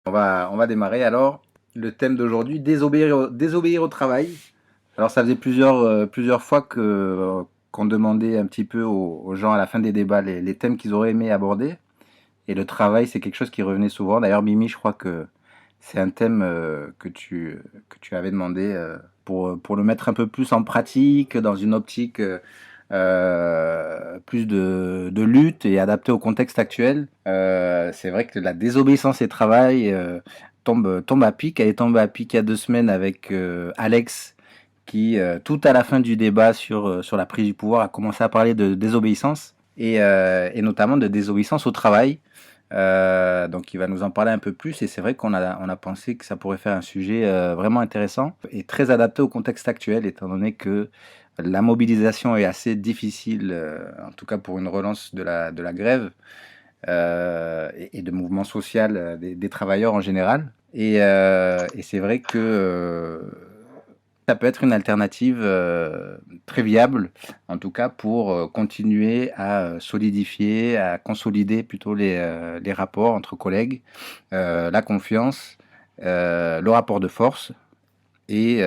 On va démarrer alors. Le thème d'aujourd'hui, désobéir au travail. Alors ça faisait plusieurs fois qu'on demandait un petit peu aux gens à la fin des débats les thèmes qu'ils auraient aimé aborder. Et le travail, c'est quelque chose qui revenait souvent. D'ailleurs, Mimi, je crois que c'est un thème que tu avais demandé pour le mettre un peu plus en pratique, dans une optique plus de lutte et adapté au contexte actuel. C'est vrai que la désobéissance et travail tombe à pic. Elle est tombée à pic il y a 2 semaines avec Alex qui, tout à la fin du débat sur la prise du pouvoir, a commencé à parler de désobéissance et notamment de désobéissance au travail. Donc il va nous en parler un peu plus et c'est vrai qu'on a pensé que ça pourrait faire un sujet vraiment intéressant et très adapté au contexte actuel étant donné que la mobilisation est assez difficile, en tout cas pour une relance de la grève et de mouvement social des travailleurs en général. Et c'est vrai que ça peut être une alternative très viable, en tout cas pour continuer à solidifier, à consolider plutôt les rapports entre collègues, la confiance, le rapport de force et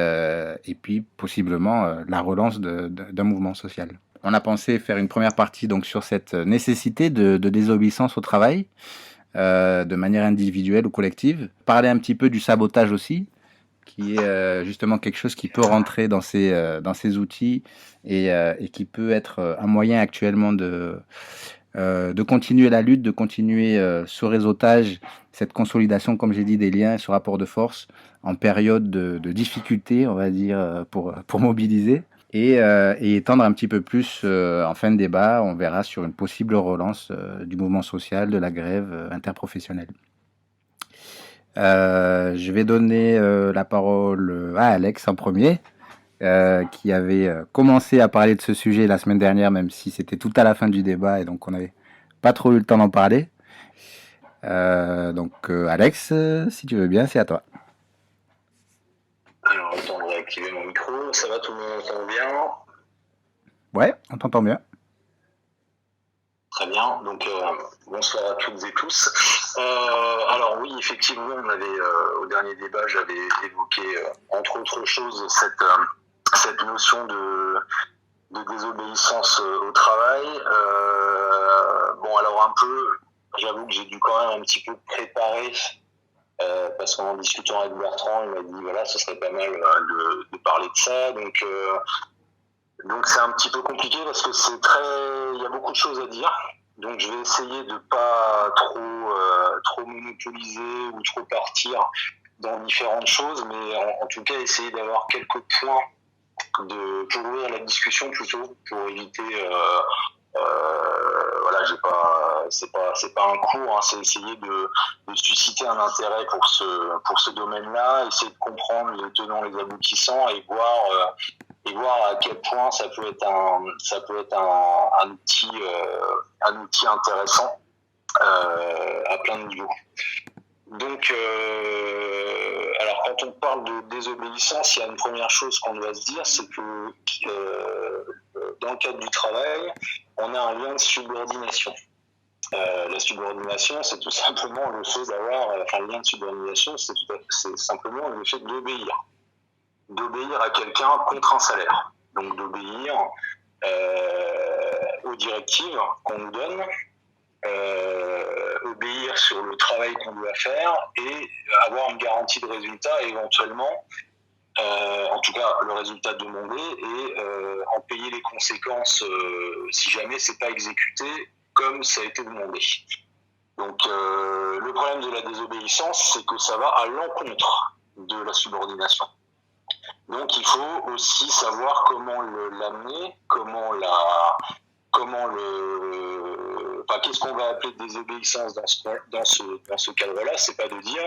puis possiblement la relance d'un mouvement social. On a pensé faire une première partie donc sur cette nécessité de désobéissance au travail, de manière individuelle ou collective. Parler un petit peu du sabotage aussi, qui est justement quelque chose qui peut rentrer dans ces outils et qui peut être un moyen actuellement de continuer la lutte, de continuer ce réseautage, cette consolidation, comme j'ai dit, des liens, ce rapport de force en période de difficulté, on va dire, pour mobiliser. Et étendre un petit peu plus en fin de débat, on verra sur une possible relance du mouvement social, de la grève interprofessionnelle. Je vais donner la parole à Alex en premier, qui avait commencé à parler de ce sujet la semaine dernière, même si c'était tout à la fin du débat et donc on n'avait pas trop eu le temps d'en parler. Donc Alex, si tu veux bien, c'est à toi. Alors, le temps de réactiver mon micro. Ça va, tout le monde entend bien? Ouais, on t'entend bien. Très bien. Donc, bonsoir à toutes et tous. Alors oui, effectivement, on avait au dernier débat, j'avais évoqué entre autres choses cette notion de désobéissance au travail. Bon, alors un peu, j'avoue que j'ai dû quand même un petit peu préparer. Parce qu'en discutant avec Bertrand, il m'a dit voilà, ce serait pas mal de parler de ça. Donc c'est un petit peu compliqué parce que il y a beaucoup de choses à dire. Donc je vais essayer de pas trop monopoliser ou trop partir dans différentes choses, mais en tout cas essayer d'avoir quelques points pour ouvrir la discussion plutôt, pour éviter voilà, c'est pas un cours, hein, c'est essayer de susciter un intérêt pour ce domaine-là, essayer de comprendre les tenants, les aboutissants et voir à quel point ça peut être un outil intéressant à plein de niveaux. Donc, alors quand on parle de désobéissance, il y a une première chose qu'on doit se dire, c'est que dans le cadre du travail, on a un lien de subordination. La subordination, c'est tout simplement le fait d'avoir, le lien de subordination, c'est simplement le fait d'obéir à quelqu'un contre un salaire. Donc d'obéir aux directives qu'on nous donne, obéir sur le travail qu'on doit faire et avoir une garantie de résultat et éventuellement, en tout cas le résultat demandé et en payer les conséquences si jamais c'est pas exécuté comme ça a été demandé. Donc le problème de la désobéissance, c'est que ça va à l'encontre de la subordination. Donc il faut aussi savoir comment l'amener, qu'est-ce qu'on va appeler désobéissance dans ce cadre-là. C'est pas de dire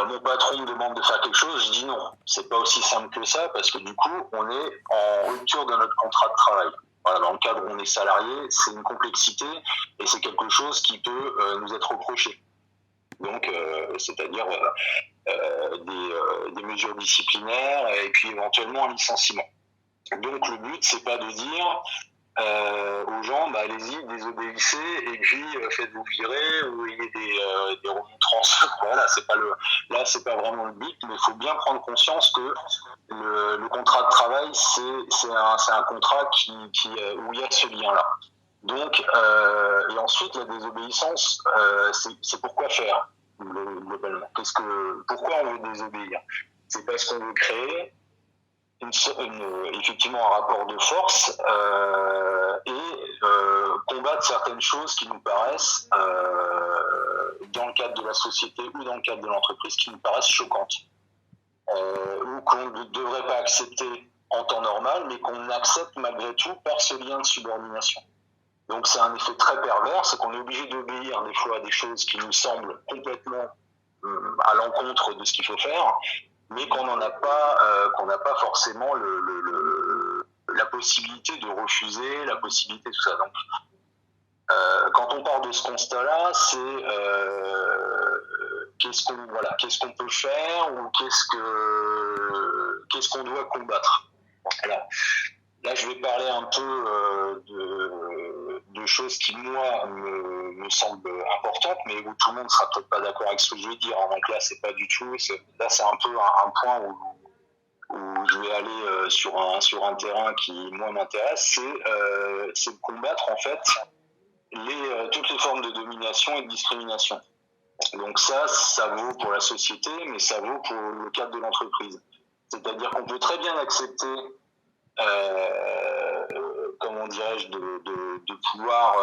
mon patron me demande de faire quelque chose, je dis non. C'est pas aussi simple que ça parce que du coup on est en rupture de notre contrat de travail. Voilà, dans le cadre où on est salarié, c'est une complexité et c'est quelque chose qui peut nous être reproché. Donc, c'est-à-dire des mesures disciplinaires et puis éventuellement un licenciement. Donc, le but, c'est pas de dire aux gens, allez-y, désobéissez, et puis faites-vous virer, ou ayez des remontrances. Voilà, c'est pas vraiment le but, mais il faut bien prendre conscience que le contrat de travail, c'est un contrat où il y a ce lien-là. Donc, et ensuite, la désobéissance, c'est pourquoi faire, globalement. Pourquoi on veut désobéir? C'est parce qu'on veut créer effectivement un rapport de force et combattre certaines choses qui nous paraissent, dans le cadre de la société ou dans le cadre de l'entreprise, qui nous paraissent choquantes, ou qu'on ne devrait pas accepter en temps normal, mais qu'on accepte malgré tout par ce lien de subordination. Donc c'est un effet très pervers, c'est qu'on est obligé d'obéir des fois à des choses qui nous semblent complètement à l'encontre de ce qu'il faut faire, mais qu'on n'a pas forcément la possibilité de refuser, la possibilité de tout ça. Donc, quand on part de ce constat-là, c'est qu'est-ce qu'on peut faire, ou qu'est-ce qu'on doit combattre. Alors, là, je vais parler un peu de choses qui, moi, me semblent importantes, mais où tout le monde sera peut-être pas d'accord avec ce que je vais dire. Donc là, c'est pas du tout. Là, c'est un peu un point où je vais aller sur un terrain qui, moi, m'intéresse. C'est de combattre, en fait, toutes les formes de domination et de discrimination. Donc ça vaut pour la société, mais ça vaut pour le cadre de l'entreprise. C'est-à-dire qu'on peut très bien accepter, comment dirais-je, de pouvoir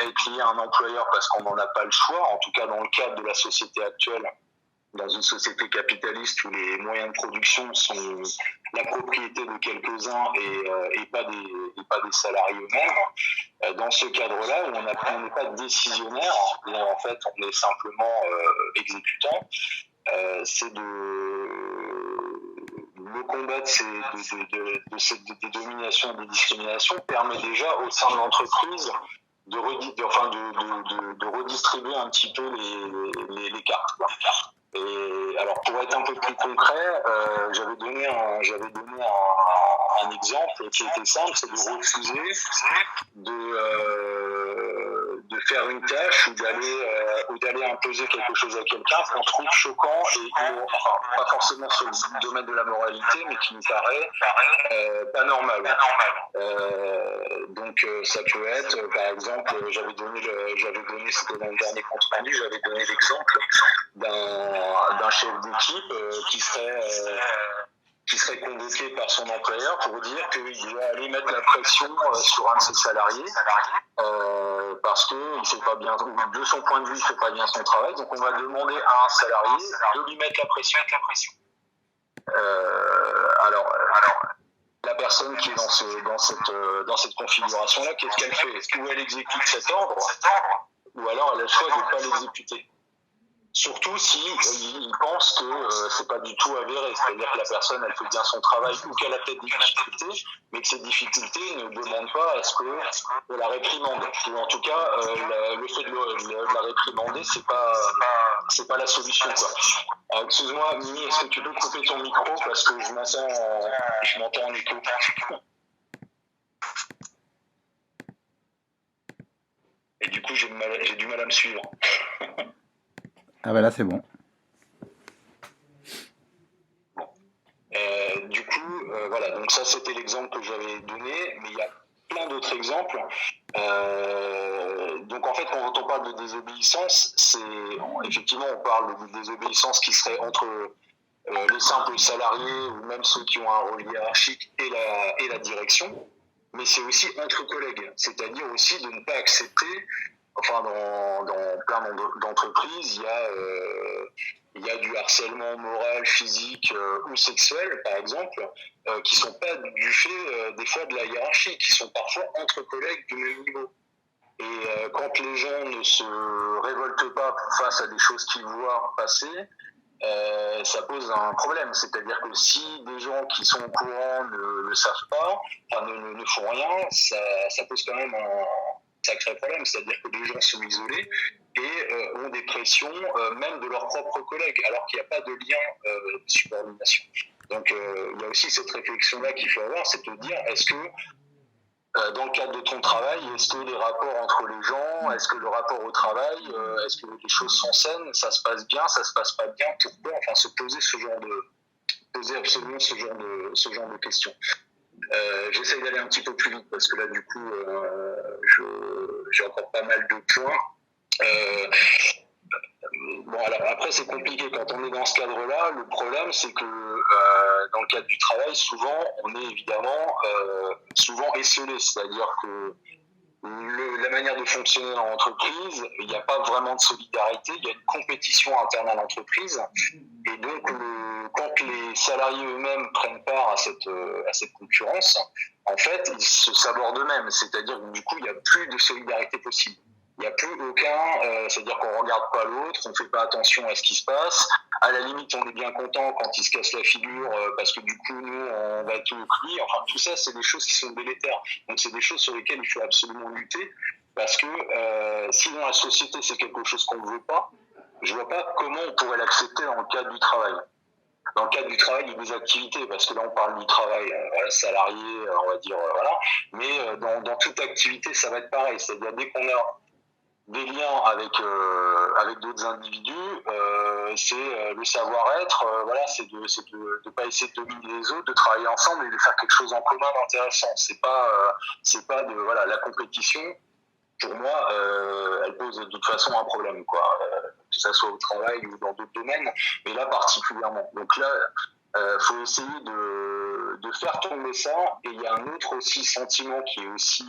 être lié à un employeur parce qu'on n'en a pas le choix, en tout cas dans le cadre de la société actuelle, dans une société capitaliste où les moyens de production sont la propriété de quelques-uns et pas des salariés eux-mêmes. Dans ce cadre-là, où on n'est pas décisionnaire, où en fait on est simplement exécutant, c'est le combat des dominations et des discriminations permet déjà au sein de l'entreprise de redistribuer un petit peu les cartes. Et alors pour être un peu plus concret, j'avais donné un exemple qui était simple, c'est de refuser de faire une tâche ou d'aller imposer quelque chose à quelqu'un qu'on trouve choquant et pas forcément sur le domaine de la moralité, mais qui nous paraît pas normal. Donc ça peut être, par exemple, j'avais donné c'était dans le dernier compte rendu, j'avais donné l'exemple d'un chef d'équipe qui serait convoqué par son employeur pour dire qu'il doit aller mettre la pression sur un de ses salariés parce que il fait pas bien, de son point de vue, il fait pas bien son travail. Donc on va demander à un salarié de lui mettre la pression. Alors la personne qui est dans cette configuration-là, qu'est-ce qu'elle fait? Est-ce qu'elle exécute cet ordre, ou alors elle a le choix de ne pas l'exécuter? Surtout si il pense que c'est pas du tout avéré, c'est-à-dire que la personne elle fait bien son travail ou qu'elle a peut-être des difficultés, mais que ces difficultés ne demandent pas à ce que la réprimande. Ou en tout cas, le fait de la réprimander, c'est pas la solution, quoi. Excuse-moi, Mimi, est-ce que tu peux couper ton micro parce que je m'entends en écho. Et du coup, j'ai du mal à me suivre. Ah ben là c'est bon. Du coup, voilà, donc ça c'était l'exemple que j'avais donné, mais il y a plein d'autres exemples. Donc en fait, quand on parle de désobéissance, effectivement on parle de désobéissance qui serait entre les simples salariés ou même ceux qui ont un rôle hiérarchique et la direction, mais c'est aussi entre collègues, c'est-à-dire aussi de ne pas accepter. Enfin, dans plein d'entreprises, il y a du harcèlement moral, physique ou sexuel, par exemple, qui sont pas du fait des fois de la hiérarchie, qui sont parfois entre collègues du même niveau. Et quand les gens ne se révoltent pas face à des choses qu'ils voient passer, ça pose un problème. C'est-à-dire que si des gens qui sont au courant ne le savent pas, ne font rien, ça pose quand même un sacré problème, c'est-à-dire que les gens sont isolés et ont des pressions même de leurs propres collègues, alors qu'il n'y a pas de lien de subordination. Donc il y a aussi cette réflexion-là qu'il faut avoir, c'est de dire, est-ce que dans le cadre de ton travail, est-ce que les rapports entre les gens, est-ce que le rapport au travail, est-ce que les choses sont saines, ça se passe bien, ça se passe pas bien, pourquoi, enfin se poser absolument ce genre de questions. J'essaie d'aller un petit peu plus vite parce que là du coup j'ai encore pas mal de points. Bon, alors après c'est compliqué quand on est dans ce cadre-là. Le problème c'est que dans le cadre du travail, souvent on est évidemment souvent esselé, c'est-à-dire que la manière de fonctionner dans l'entreprise, il n'y a pas vraiment de solidarité, il y a une compétition interne à l'entreprise, et donc quand les salariés eux-mêmes prennent part à cette concurrence, en fait ils se sabordent eux-mêmes, c'est-à-dire que du coup il n'y a plus de solidarité possible. Il n'y a plus aucun, c'est-à-dire qu'on ne regarde pas l'autre, on ne fait pas attention à ce qui se passe. À la limite, on est bien content quand il se casse la figure parce que du coup, nous, on va tout lui. Enfin, tout ça, c'est des choses qui sont délétères. Donc, c'est des choses sur lesquelles il faut absolument lutter parce que si dans la société, c'est quelque chose qu'on ne veut pas, je ne vois pas comment on pourrait l'accepter dans le cadre du travail. Dans le cadre du travail, il y a des activités, parce que là, on parle du travail voilà, salarié, on va dire, voilà. Mais dans toute activité, ça va être pareil. C'est-à-dire, dès qu'on a des liens avec d'autres individus, c'est le savoir-être, voilà, c'est de pas essayer de dominer les autres, de travailler ensemble et de faire quelque chose en commun d'intéressant. C'est pas de voilà, la compétition. Pour moi, elle pose de toute façon un problème, quoi, que ça soit au travail ou dans d'autres domaines, mais là particulièrement. Donc là, faut essayer de faire tomber ça. Et il y a un autre aussi sentiment qui est aussi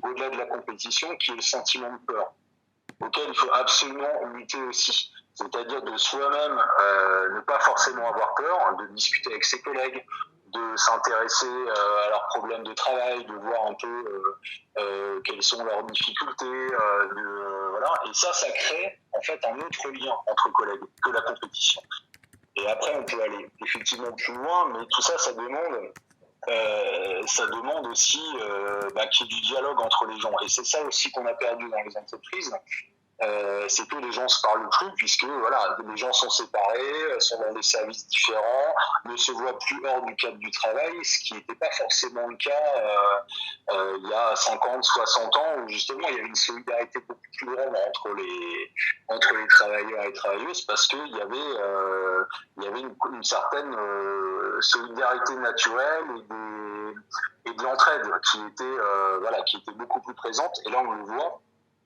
au-delà de la compétition, qui est le sentiment de peur, auquel il faut absolument lutter aussi. C'est-à-dire de soi-même ne pas forcément avoir peur, de discuter avec ses collègues, de s'intéresser à leurs problèmes de travail, de voir un peu quelles sont leurs difficultés, voilà. Et ça crée en fait un autre lien entre collègues que la compétition. Et après, on peut aller effectivement plus loin, mais tout ça, ça demande aussi qu'il y ait du dialogue entre les gens. Et c'est ça aussi qu'on a perdu dans les entreprises. C'est que les gens se parlent plus, puisque voilà, les gens sont séparés, sont dans des services différents, ne se voient plus hors du cadre du travail, ce qui n'était pas forcément le cas il y a 50, 60 ans, où justement il y avait une solidarité beaucoup plus grande entre les travailleurs et travailleuses, parce qu'il y avait une certaine solidarité naturelle et de l'entraide qui était beaucoup plus présente. Et là, on le voit.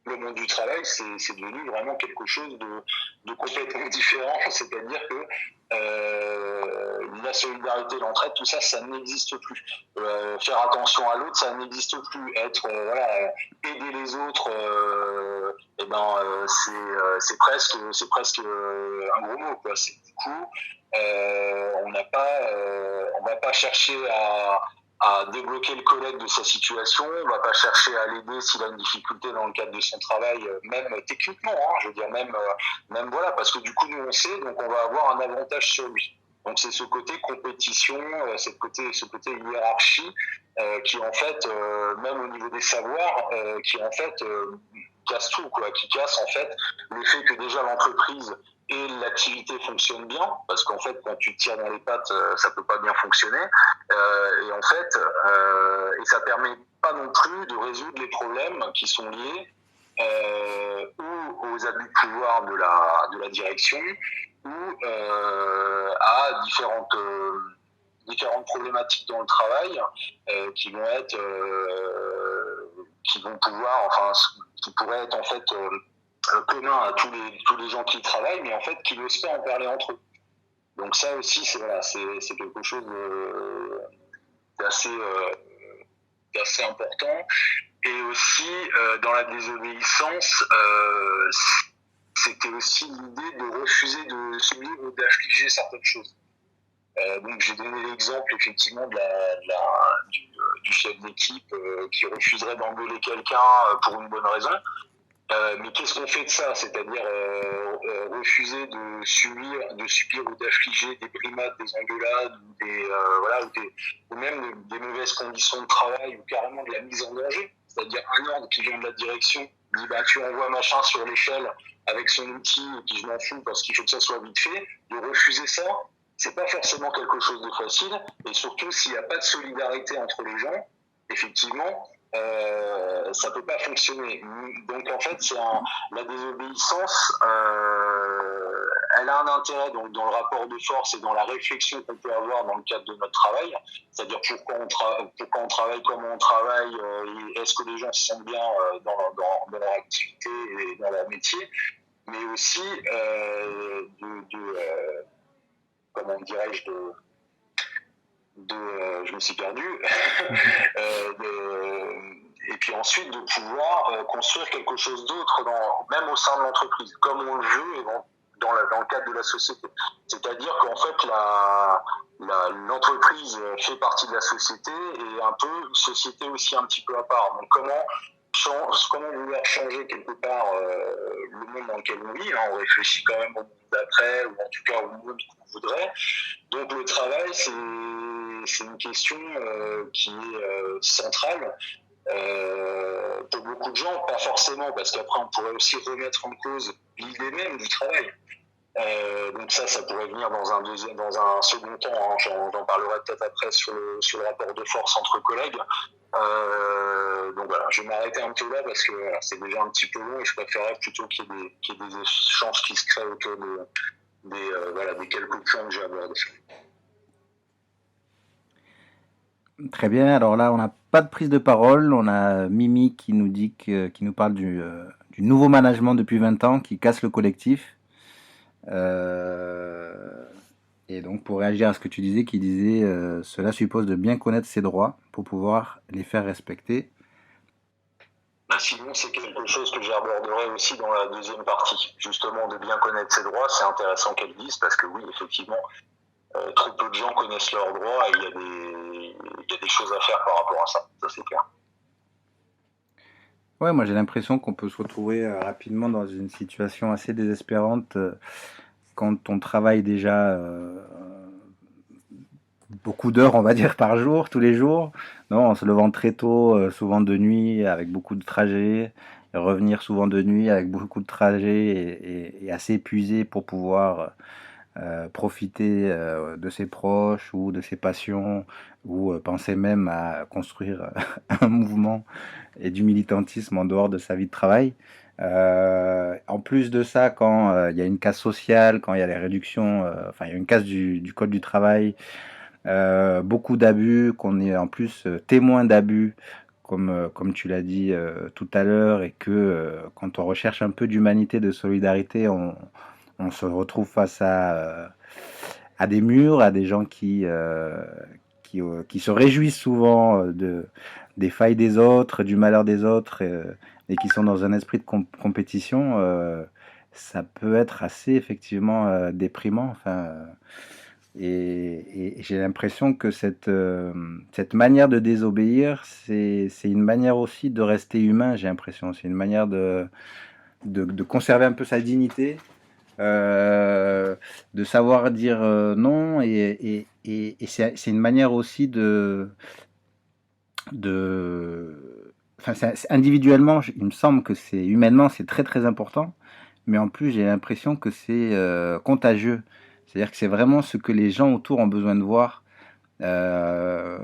Le monde du travail, c'est devenu vraiment quelque chose de complètement différent. C'est-à-dire que la solidarité, l'entraide, tout ça, ça n'existe plus. Faire attention à l'autre, ça n'existe plus. Aider les autres, c'est presque un gros mot, quoi. C'est, du coup, on va pas chercher à débloquer le collègue de sa situation, on va pas chercher à l'aider s'il a une difficulté dans le cadre de son travail, même techniquement, je veux dire, même voilà, parce que du coup nous on sait, donc on va avoir un avantage sur lui. Donc c'est ce côté compétition, ce côté hiérarchie qui en fait, même au niveau des savoirs, qui en fait casse tout, quoi, qui casse en fait le fait que déjà l'entreprise et l'activité fonctionne bien, parce qu'en fait quand tu tires dans les pattes ça peut pas bien fonctionner, et en fait et ça permet pas non plus de résoudre les problèmes qui sont liés ou aux abus de pouvoir de la direction ou à différentes problématiques dans le travail qui pourraient être en fait commun à tous les gens qui y travaillent, mais en fait qui n'osent pas en parler entre eux. Donc ça aussi, c'est quelque chose d'assez important. Et aussi, dans la désobéissance, c'était aussi l'idée de refuser de subir ou d'affliger certaines choses. Donc j'ai donné l'exemple effectivement du chef d'équipe qui refuserait d'engueuler quelqu'un pour une bonne raison. Mais qu'est-ce qu'on fait de ça? C'est-à-dire refuser de subir ou d'affliger des brimades, des engueulades, ou même des mauvaises conditions de travail, ou carrément de la mise en danger. C'est-à-dire un ordre qui vient de la direction dit tu envoies machin sur l'échelle avec son outil et puis je m'en fous parce qu'il faut que ça soit vite fait. De refuser ça, c'est pas forcément quelque chose de facile, et surtout s'il n'y a pas de solidarité entre les gens, effectivement, ça peut pas fonctionner. Donc en fait, la désobéissance, elle a un intérêt donc dans le rapport de force et dans la réflexion qu'on peut avoir dans le cadre de notre travail, c'est-à-dire pourquoi on travaille, comment on travaille, et est-ce que les gens se sentent bien dans leur activité et dans leur métier, mais aussi comment dirais-je je me suis perdu, et puis ensuite de pouvoir construire quelque chose d'autre, même au sein de l'entreprise, comme on le veut dans le cadre de la société. C'est-à-dire qu'en fait, l'entreprise fait partie de la société et un peu une société aussi un petit peu à part. Donc comment vouloir changer quelque part le monde dans lequel on vit, hein, on réfléchit quand même au monde d'après, ou en tout cas au monde qu'on voudrait. Donc le travail, c'est une question qui est centrale. Pour beaucoup de gens, pas forcément, parce qu'après on pourrait aussi remettre en cause l'idée même du travail. Donc ça pourrait venir dans un second temps, hein. J'en parlerai peut-être après sur le rapport de force entre collègues. Donc voilà, je vais m'arrêter un peu là parce que voilà, c'est déjà un petit peu long et je préférerais plutôt qu'il y ait des échanges qui se créent autour des quelques points que j'ai abordés. Très bien, alors là on n'a pas de prise de parole, on a Mimi qui nous dit qui nous parle du nouveau management depuis 20 ans qui casse le collectif. Et donc pour réagir à ce que tu disais, qui disait cela suppose de bien connaître ses droits pour pouvoir les faire respecter. Sinon, c'est quelque chose que j'aborderai aussi dans la deuxième partie. Justement, de bien connaître ses droits, c'est intéressant qu'elle dise parce que oui, effectivement, trop peu de gens connaissent leurs droits et il y a des choses à faire par rapport à ça. Ça, c'est clair. Ouais, moi j'ai l'impression qu'on peut se retrouver rapidement dans une situation assez désespérante quand on travaille déjà beaucoup d'heures, on va dire, par jour, tous les jours. Non, en se levant très tôt, souvent de nuit, avec beaucoup de trajets, et revenir souvent de nuit avec beaucoup de trajets et assez épuisé pour pouvoir profiter de ses proches ou de ses passions ou penser même à construire un mouvement et du militantisme en dehors de sa vie de travail. En plus de ça, quand il y a une casse sociale, quand il y a les réductions, enfin il y a une casse du code du travail, beaucoup d'abus, qu'on est en plus témoin d'abus, comme tu l'as dit tout à l'heure, et que quand on recherche un peu d'humanité, de solidarité, on se retrouve face à des murs, à des gens qui se réjouissent souvent des failles des autres, du malheur des autres, et qui sont dans un esprit de compétition. Ça peut être assez effectivement déprimant. Enfin, et j'ai l'impression que cette manière de désobéir, c'est une manière aussi de rester humain, j'ai l'impression. C'est une manière de conserver un peu sa dignité, de savoir dire non, et c'est une manière aussi enfin, individuellement, il me semble que c'est humainement, c'est très très important, mais en plus, j'ai l'impression que c'est contagieux. C'est-à-dire que c'est vraiment ce que les gens autour ont besoin de voir. Euh,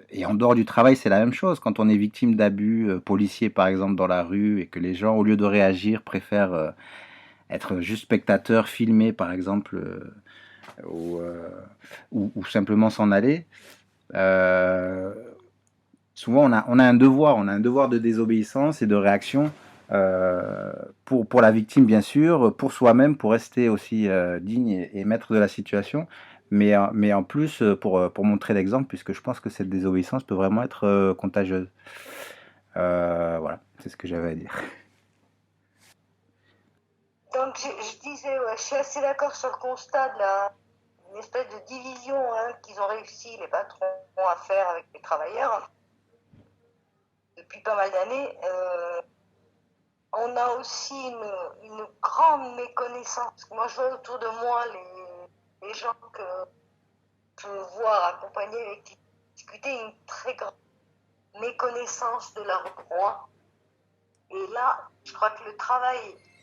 et en dehors du travail, c'est la même chose. Quand on est victime d'abus policiers, par exemple, dans la rue, et que les gens, au lieu de réagir, préfèrent être juste spectateurs, filmer, par exemple, ou simplement s'en aller. Euh, Souvent, on a on a un devoir de désobéissance et de réaction pour la victime, bien sûr, pour soi-même, pour rester aussi digne et maître de la situation, mais en plus pour montrer l'exemple, puisque je pense que cette désobéissance peut vraiment être contagieuse. Voilà, c'est ce que j'avais à dire. Donc je disais, ouais, je suis assez d'accord sur le constat de une espèce de division qu'ils ont réussi, les patrons, à faire avec les travailleurs depuis pas mal d'années. On a aussi une grande méconnaissance. Moi, je vois autour de moi les gens que je peux voir accompagner, avec qui discuter, une très grande méconnaissance de leurs droits. Et là, je crois que le travail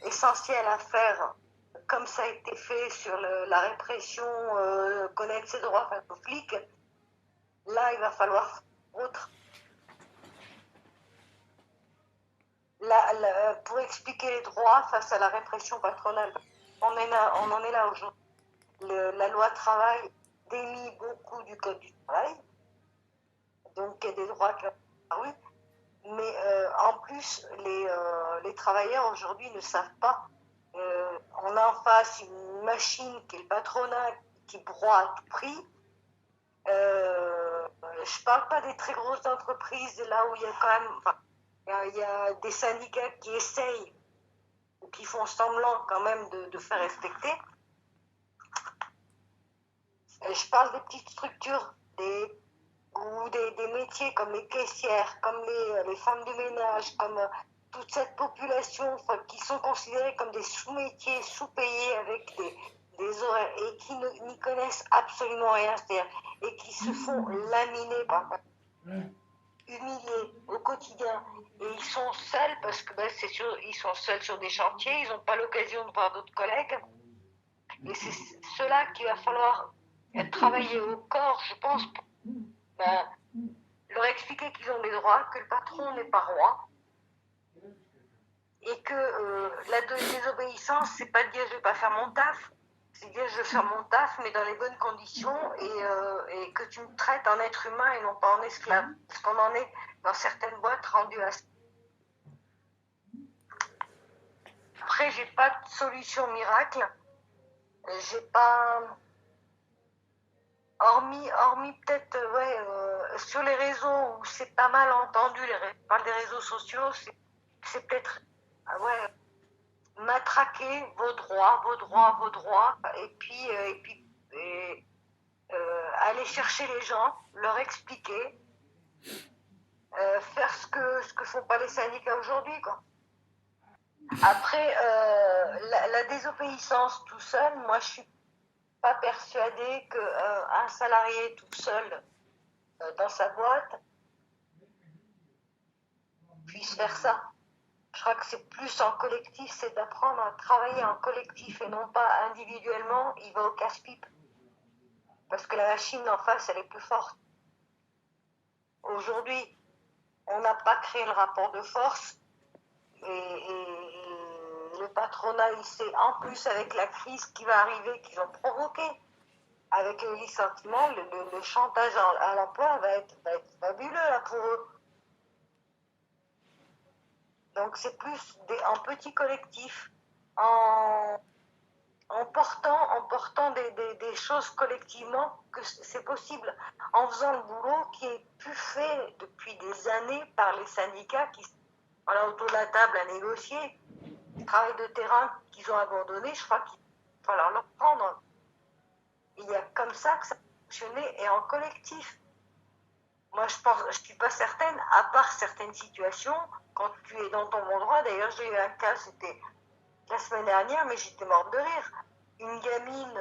essentiel à faire, comme ça a été fait sur la répression, connaître ses droits face aux flics, là, il va falloir autre. pour expliquer les droits face à la répression patronale. On en est là aujourd'hui. La loi travail dénie beaucoup du code du travail, donc il y a des droits qui ont disparu, mais en plus, les travailleurs aujourd'hui ne savent pas. On a en face une machine qui est le patronat qui broie à tout prix. Je parle pas des très grosses entreprises, là où il y a quand même, il y a des syndicats qui essayent ou qui font semblant quand même de faire respecter. Je parle des petites structures, ou des métiers comme les caissières, comme les femmes de ménage, comme toute cette population qui sont considérées comme des sous-métiers, sous-payés avec des horaires et qui n'y connaissent absolument rien, et qui se font laminer, humiliés au quotidien. Et ils sont seuls parce que c'est sûr, ils sont seuls sur des chantiers, ils n'ont pas l'occasion de voir d'autres collègues. Et c'est cela qu'il va falloir travailler au corps, je pense, pour leur expliquer qu'ils ont des droits, que le patron n'est pas roi, et que la désobéissance, c'est pas de dire je vais pas faire mon taf, c'est dire je vais faire mon taf, mais dans les bonnes conditions, et que tu me traites en être humain et non pas en esclave. Parce qu'on en est dans certaines boîtes rendues à ça. Après, j'ai pas de solution miracle. J'ai pas... Hormis peut-être, sur les réseaux où c'est pas mal entendu, par les réseaux sociaux, c'est peut-être, matraquer vos droits, et puis aller chercher les gens, leur expliquer, faire ce que font pas les syndicats aujourd'hui, quoi. Après, la désobéissance tout seul, moi je suis pas persuadée qu'un salarié tout seul dans sa boîte puisse faire ça. Je crois que c'est plus en collectif, c'est d'apprendre à travailler en collectif et non pas individuellement, il va au casse-pipe. Parce que la machine en face, elle est plus forte. Aujourd'hui, on n'a pas créé le rapport de force et le patronat, il sait, en plus avec la crise qui va arriver, qu'ils ont provoqué, avec le licenciement, le chantage à l'emploi va être fabuleux là, pour eux. Donc c'est plus en petit collectif, en portant des choses collectivement, que c'est possible, en faisant le boulot qui est plus fait depuis des années par les syndicats qui sont autour de la table à négocier, le travail de terrain qu'ils ont abandonné, je crois qu'il va falloir le reprendre. Il y a comme ça que ça fonctionnait, et en collectif. Moi, je suis pas certaine, à part certaines situations, quand tu es dans ton bon droit. D'ailleurs, j'ai eu un cas, c'était la semaine dernière, mais j'étais morte de rire. Une gamine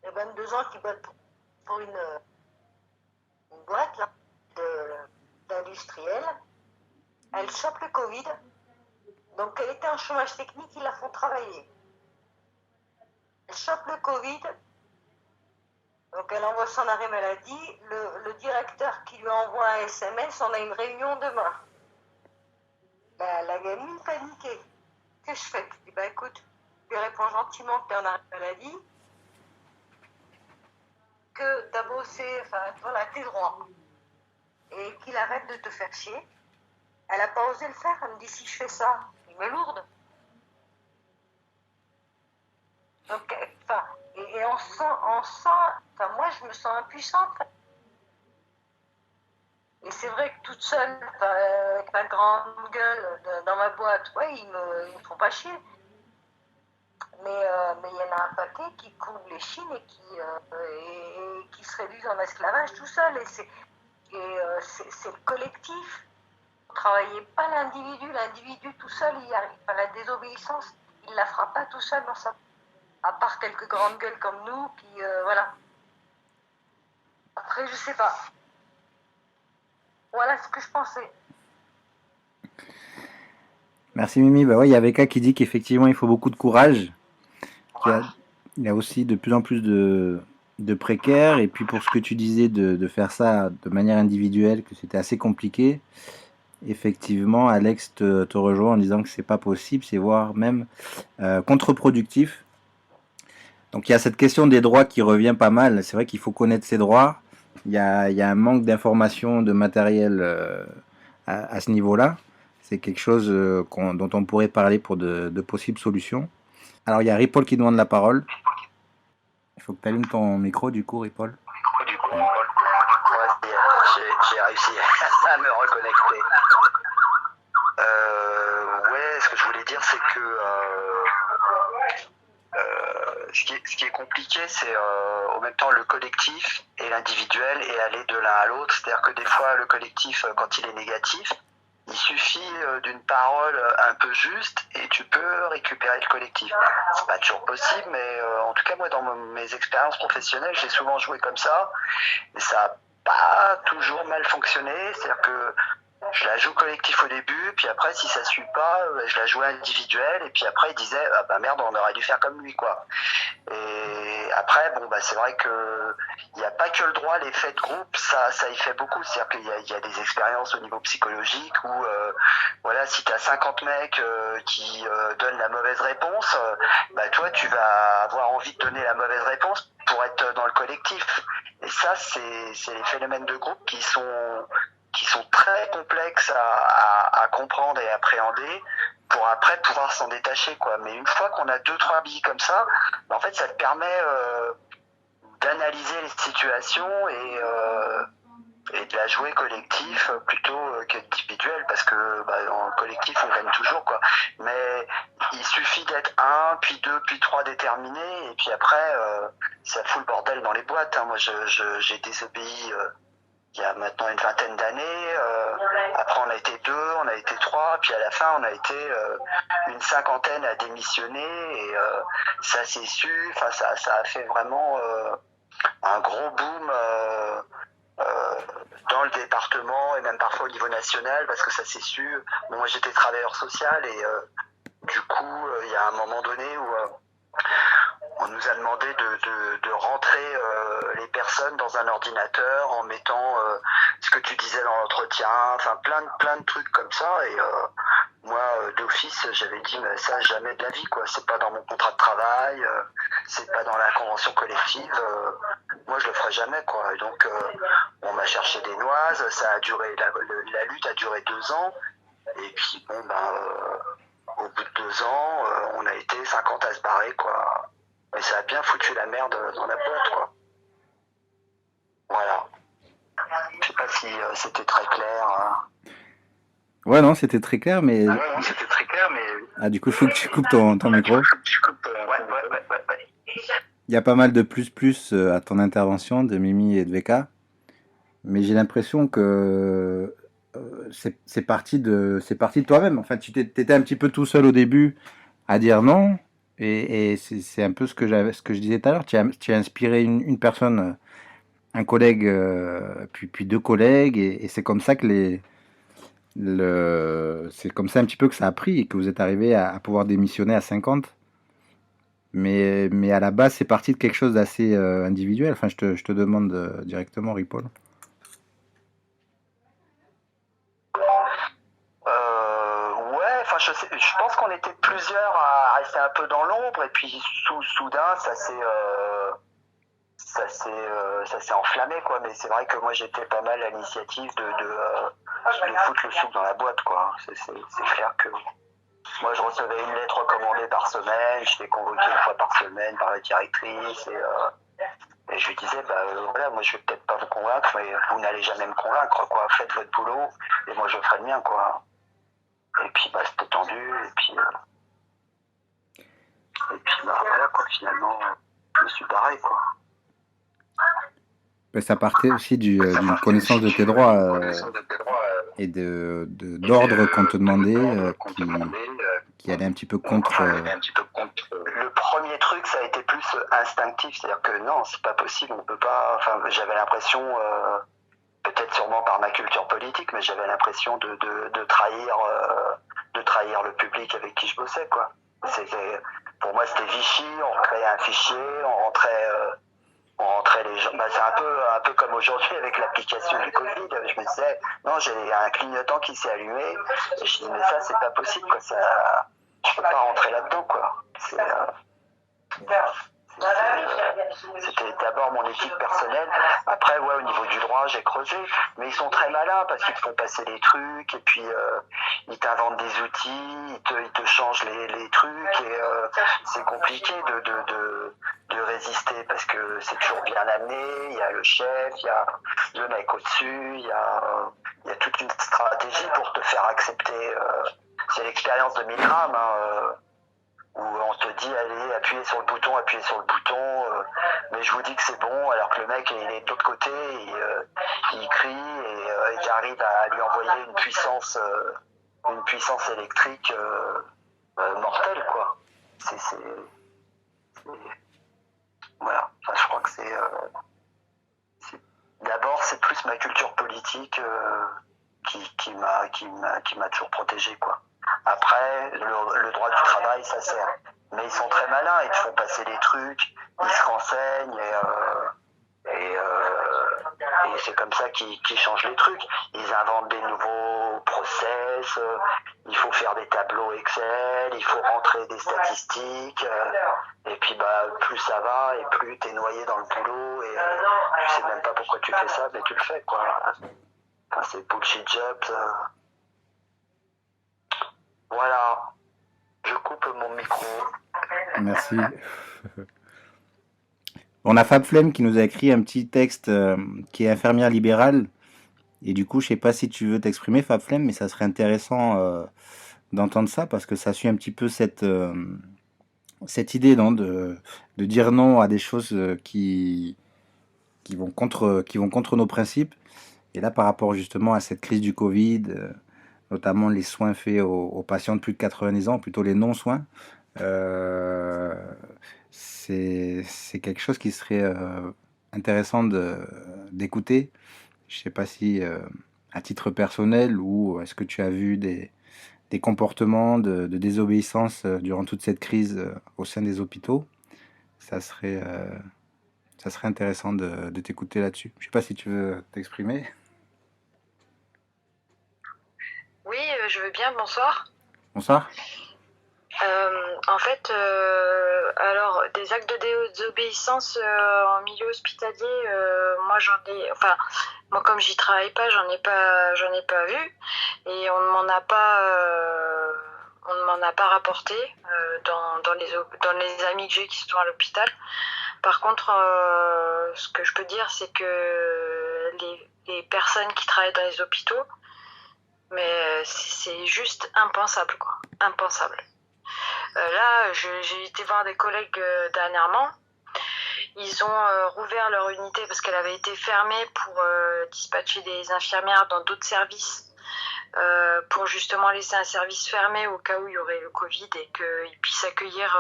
de 22 ans qui bosse pour une boîte là, d'industriel. Elle chope le Covid. Donc, elle était en chômage technique, ils la font travailler. Elle chope le Covid. Donc elle envoie son arrêt maladie, le directeur qui lui envoie un SMS, on a une réunion demain. La gamine paniquée. Qu'est-ce que je fais? Je dis, écoute, je lui réponds gentiment que tu es en arrêt maladie, que tu as bossé, tes droits, et qu'il arrête de te faire chier. Elle n'a pas osé le faire, elle me dit, si je fais ça, il me lourde. Donc, et on sent, moi je me sens impuissante. Et c'est vrai que toute seule, avec ma grande gueule dans ma boîte, ils me font pas chier. Mais il y en a un paquet qui courbent les chines et qui se réduisent en esclavage tout seul. Et c'est le collectif. Ne travaillez pas l'individu. L'individu tout seul, il y arrive. La désobéissance, il ne la fera pas tout seul dans sa... À part quelques grandes gueules comme nous, puis voilà. Après, je sais pas. Voilà ce que je pensais. Merci Mimi. Il y a Veka qui dit qu'effectivement il faut beaucoup de courage. Il y a aussi de plus en plus de précaires. Et puis pour ce que tu disais de faire ça de manière individuelle, que c'était assez compliqué. effectivement, Alex te rejoint en disant que c'est pas possible, c'est voire même contre-productif. Donc il y a cette question des droits qui revient pas mal. C'est vrai qu'il faut connaître ses droits. Il y a un manque d'informations, de matériel à ce niveau-là. C'est quelque chose dont on pourrait parler pour de possibles solutions. Alors il y a Ripoll qui demande la parole. Il faut que tu allumes ton micro du coup, Ripoll. J'ai réussi à me reconnecter. Ouais, ce que je voulais dire, c'est que ce qui est compliqué, c'est en même temps le collectif et l'individuel et aller de l'un à l'autre. C'est-à-dire que des fois, le collectif, quand il est négatif, il suffit d'une parole un peu juste et tu peux récupérer le collectif. C'est pas toujours possible, mais en tout cas, moi, dans mes expériences professionnelles, j'ai souvent joué comme ça et ça n'a pas toujours mal fonctionné. C'est-à-dire que je la joue collectif au début, puis après, si ça suit pas, je la joue individuelle, et puis après, il disait, ah bah merde, on aurait dû faire comme lui, quoi. Et après, bon, bah, c'est vrai que il n'y a pas que le droit, l'effet de groupe, ça y fait beaucoup. C'est-à-dire qu'il y a des expériences au niveau psychologique où, voilà, si tu as 50 mecs qui donnent la mauvaise réponse, bah, toi, tu vas avoir envie de donner la mauvaise réponse pour être dans le collectif. Et ça, c'est les phénomènes de groupe qui sont très complexes à comprendre et appréhender pour après pouvoir s'en détacher, quoi. Mais une fois qu'on a 2-3 billes comme ça, en fait, ça te permet d'analyser les situations et de la jouer collectif plutôt qu'individuel, parce que dans le collectif on gagne toujours, quoi. Mais il suffit d'être 1, puis 2, puis 3 déterminés, et puis après ça fout le bordel dans les boîtes, hein. Moi j'ai désobéi il y a maintenant une vingtaine d'années. Après, on a été 2, on a été 3, puis à la fin, on a été une cinquantaine à démissionner, et ça s'est su. Enfin, ça a fait vraiment un gros boom dans le département et même parfois au niveau national, parce que ça s'est su. Bon, moi, j'étais travailleur social, et du coup, il y a un moment donné où on nous a demandé de rentrer les personnes dans un ordinateur en mettant ce que tu disais dans l'entretien, enfin plein de trucs comme ça. Et moi, d'office, j'avais dit, mais ça, jamais de la vie, quoi. C'est pas dans mon contrat de travail, c'est pas dans la convention collective. Moi, je le ferai jamais, quoi. Et donc, on m'a cherché des noises. Ça a duré, la lutte a duré 2 ans. Et puis, bon, au bout de 2 ans, on a été 50 à se barrer, quoi. Mais ça a bien foutu la merde dans la boîte, quoi. Voilà. Je sais pas si c'était très clair. Hein. Ouais, non, c'était très clair, mais... Ah, ouais, non, c'était très clair, mais... Ah, du coup, il faut que tu coupes ton micro. Ouais. Il y a pas mal de plus à ton intervention de Mimi et de VK, mais j'ai l'impression que c'est parti de toi-même. Enfin, tu étais un petit peu tout seul au début à dire non, et c'est un peu ce que je disais tout à l'heure. Tu as inspiré une personne, un collègue, puis 2 collègues, et c'est comme ça que c'est comme ça un petit peu que ça a pris et que vous êtes arrivé à pouvoir démissionner à 50. Mais à la base, c'est parti de quelque chose d'assez individuel. Enfin, je te demande directement, Ripoll. Ouais, enfin, je pense qu'on était plusieurs à rester un peu dans l'ombre, et puis soudain, ça s'est enflammé, quoi. Mais c'est vrai que moi, j'étais pas mal à l'initiative de foutre le soupe dans la boîte, quoi. C'est clair que moi, je recevais une lettre recommandée par semaine, j'étais convoqué une fois par semaine par la directrice, et je lui disais, voilà, moi, je vais peut-être pas vous convaincre, mais vous n'allez jamais me convaincre, quoi. Faites votre boulot, et moi, je ferai le mien, quoi. Et puis, c'était tendu, et puis voilà, quoi. Finalement, je me suis barré, quoi. Ça partait aussi d'une connaissance de tes droits et d'ordre qu'on te demandait qui allait un petit peu contre... Le premier truc, ça a été plus instinctif, c'est-à-dire que non, c'est pas possible, on peut pas... Enfin, j'avais l'impression, peut-être sûrement par ma culture politique, mais j'avais l'impression de trahir le public avec qui je bossais, quoi. Pour moi, c'était Vichy, on recréait un fichier, on rentrait les gens, Bah, c'est un peu comme aujourd'hui avec l'application du Covid. Je me disais, non, j'ai un clignotant qui s'est allumé. Et je dis, mais ça, c'est pas possible, quoi. Ça, je peux pas rentrer là-dedans, quoi. C'était d'abord mon éthique personnelle. Après, ouais, au niveau du droit, j'ai creusé. Mais ils sont très malins parce qu'ils te font passer les trucs et puis ils t'inventent des outils, ils te changent les trucs et c'est compliqué de résister parce que c'est toujours bien amené. Il y a le chef, il y a le mec au-dessus, il y a toute une stratégie pour te faire accepter. C'est l'expérience de Milgram, hein, où on te dit allez appuyez sur le bouton, mais je vous dis que c'est bon alors que le mec il est de l'autre côté, il crie et j'arrive à lui envoyer une puissance électrique mortelle, quoi. Voilà. Enfin, je crois que d'abord c'est plus ma culture politique qui m'a toujours protégé, quoi. Après, le droit du travail, ça sert. Mais ils sont très malins, ils te font passer les trucs, ils se renseignent et c'est comme ça qu'ils changent les trucs. Ils inventent des nouveaux process, il faut faire des tableaux Excel, il faut rentrer des statistiques, et puis bah plus ça va et plus t'es noyé dans le boulot et tu sais même pas pourquoi tu fais ça, mais tu le fais, quoi. Enfin, c'est bullshit jobs. Voilà, je coupe mon micro. Merci. On a Fab Flemme qui nous a écrit un petit texte qui est infirmière libérale. Et du coup, je sais pas si tu veux t'exprimer, Fab Flemme, mais ça serait intéressant d'entendre ça parce que ça suit un petit peu cette idée non, de dire non à des choses qui vont contre nos principes. Et là, par rapport justement à cette crise du Covid, notamment les soins faits aux patients de plus de 90 ans, plutôt les non-soins, c'est quelque chose qui serait intéressant d'écouter. Je ne sais pas si à titre personnel ou est-ce que tu as vu des comportements de désobéissance durant toute cette crise au sein des hôpitaux. Ça serait intéressant de t'écouter là-dessus. Je ne sais pas si tu veux t'exprimer. Oui, je veux bien, bonsoir. Bonsoir. En fait, alors des actes de désobéissance en milieu hospitalier, moi comme j'y travaille pas, j'en ai pas vu et on ne m'en a pas rapporté dans les amis que j'ai qui sont à l'hôpital. Par contre, ce que je peux dire, c'est que les personnes qui travaillent dans les hôpitaux, mais c'est juste impensable, quoi, impensable. Là, j'ai été voir des collègues dernièrement. Ils ont rouvert leur unité parce qu'elle avait été fermée pour dispatcher des infirmières dans d'autres services, pour justement laisser un service fermé au cas où il y aurait le Covid et qu'ils puissent accueillir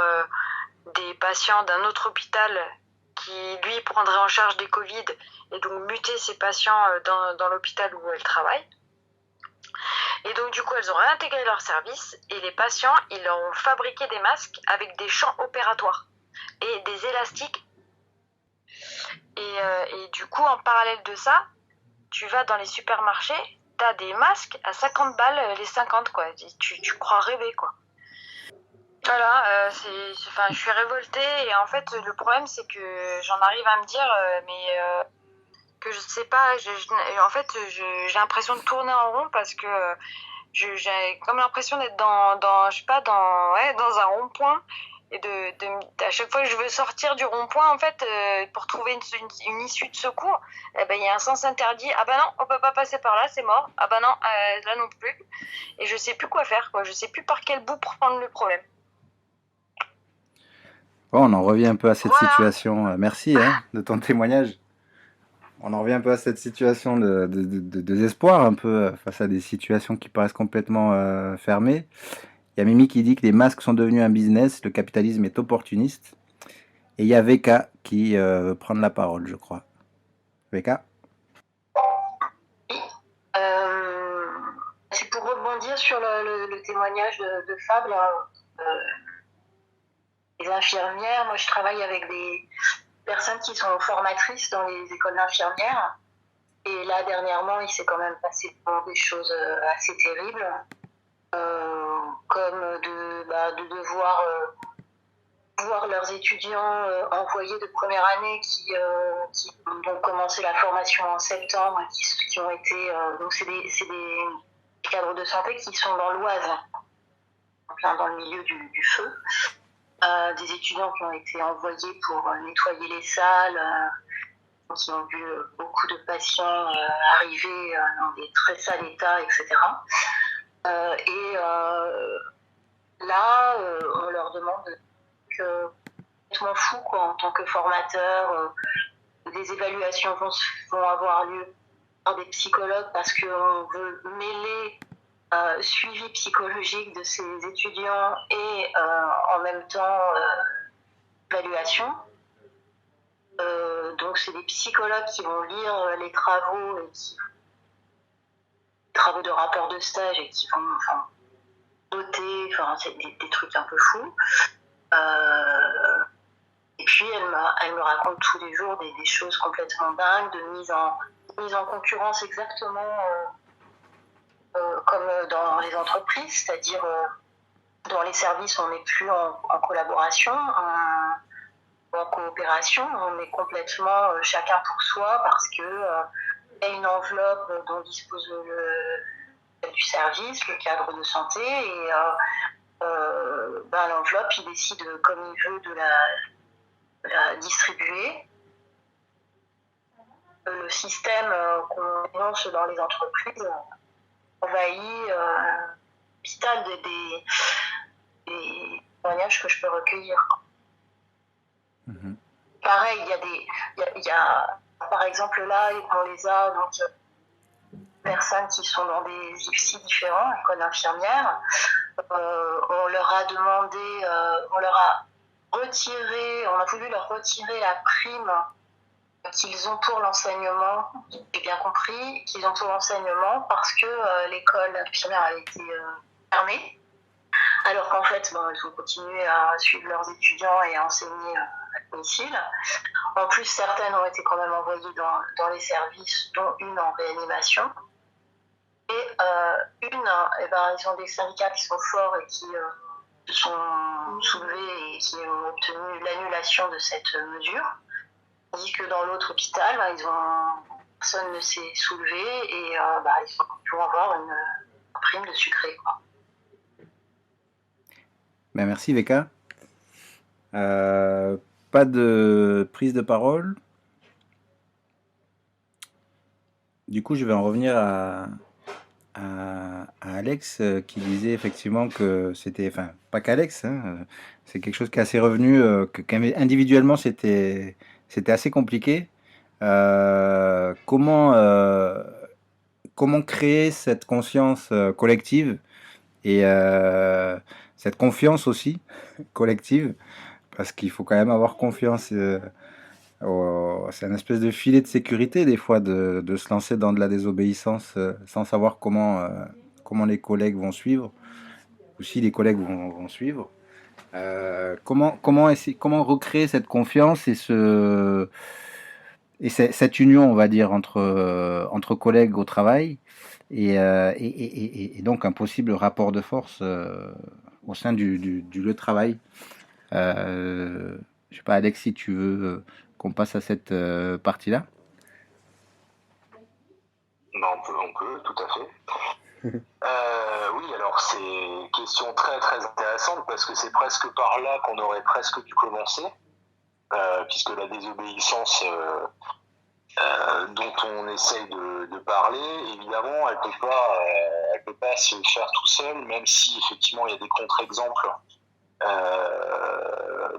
des patients d'un autre hôpital qui, lui, prendrait en charge des Covid et donc muter ces patients dans l'hôpital où elles travaillent. Et donc du coup elles ont réintégré leur service et les patients, ils leur ont fabriqué des masques avec des champs opératoires et des élastiques. Et du coup en parallèle de ça, tu vas dans les supermarchés, t'as des masques à 50 balles les 50, quoi. Tu crois rêver, quoi. Voilà, je suis révoltée et en fait le problème c'est que j'en arrive à me dire que je sais pas, en fait j'ai l'impression de tourner en rond parce que j'ai comme l'impression d'être dans un rond-point et à chaque fois que je veux sortir du rond-point, en fait, pour trouver une issue de secours, il y a un sens interdit. Ah bah non, on peut pas passer par là, c'est mort. Ah bah non, là non plus. Et je sais plus quoi faire, quoi. Je sais plus par quel bout prendre le problème. Bon, on en revient un peu à cette situation. Merci de ton témoignage. On en revient un peu à cette situation de désespoir, un peu face à des situations qui paraissent complètement fermées. Il y a Mimi qui dit que les masques sont devenus un business, le capitalisme est opportuniste. Et il y a VK qui veut prendre la parole, je crois. VK ? C'est pour rebondir sur le témoignage de Fab, là, les infirmières. Moi, je travaille avec personnes qui sont formatrices dans les écoles d'infirmières. Et là, dernièrement, il s'est quand même passé des choses assez terribles, comme de devoir voir leurs étudiants envoyés de première année qui ont commencé la formation en septembre, qui ont été... donc c'est des cadres de santé qui sont dans l'Oise, en plein dans le milieu du feu. Des étudiants qui ont été envoyés pour nettoyer les salles, qui ont vu beaucoup de patients arriver dans des très sales états, etc. Là, on leur demande complètement fou en tant que formateur. Des évaluations vont avoir lieu par des psychologues parce qu'on veut mêler suivi psychologique de ces étudiants et en même temps évaluation. Donc c'est des psychologues qui vont lire les travaux travaux de rapport de stage et qui vont noter, c'est des trucs un peu fous. Et puis elle me raconte tous les jours des choses complètement dingues, de mise en concurrence exactement comme dans les entreprises, c'est-à-dire dans les services on n'est plus en collaboration, en coopération, on est complètement chacun pour soi parce que y a une enveloppe dont dispose du service, le cadre de santé, et l'enveloppe, il décide comme il veut de la distribuer. Le système qu'on dénonce dans les entreprises envahit l'hôpital des témoignages que je peux recueillir. Mmh. Pareil, il y a par exemple là, on les a donc personnes qui sont dans des IFSI différents, écoles infirmières. On leur a demandé, on a voulu leur retirer la prime qu'ils ont pour l'enseignement, j'ai bien compris, qu'ils ont pour l'enseignement parce que l'école infirmière a été fermée. Alors qu'en fait, ils ont continué à suivre leurs étudiants et à enseigner à domicile. En plus, certaines ont été quand même envoyées dans les services, dont une en réanimation. Et ils ont des syndicats qui sont forts et qui se sont soulevés et qui ont obtenu l'annulation de cette mesure. Tandis que dans l'autre hôpital, personne ne s'est soulevé et ils vont avoir une prime de sucré, quoi. Merci Veka. Pas de prise de parole. Du coup, je vais en revenir à Alex qui disait effectivement que c'était, pas qu'Alex, c'est quelque chose qui est assez revenu, individuellement c'était assez compliqué. Comment créer cette conscience collective et cette confiance aussi collective, parce qu'il faut quand même avoir confiance. C'est un espèce de filet de sécurité des fois de se lancer dans de la désobéissance sans savoir comment les collègues vont suivre, ou si les collègues vont suivre. Comment recréer cette confiance et cette union, on va dire, entre collègues au travail, et donc un possible rapport de force au sein du lieu de travail. Je sais pas, Alex, si tu veux qu'on passe à cette partie-là. On peut, tout à fait. Oui, alors c'est une question très très intéressante parce que c'est presque par là qu'on aurait presque dû commencer, puisque la désobéissance dont on essaye de parler, évidemment, elle peut pas se faire tout seul, même si effectivement il y a des contre-exemples,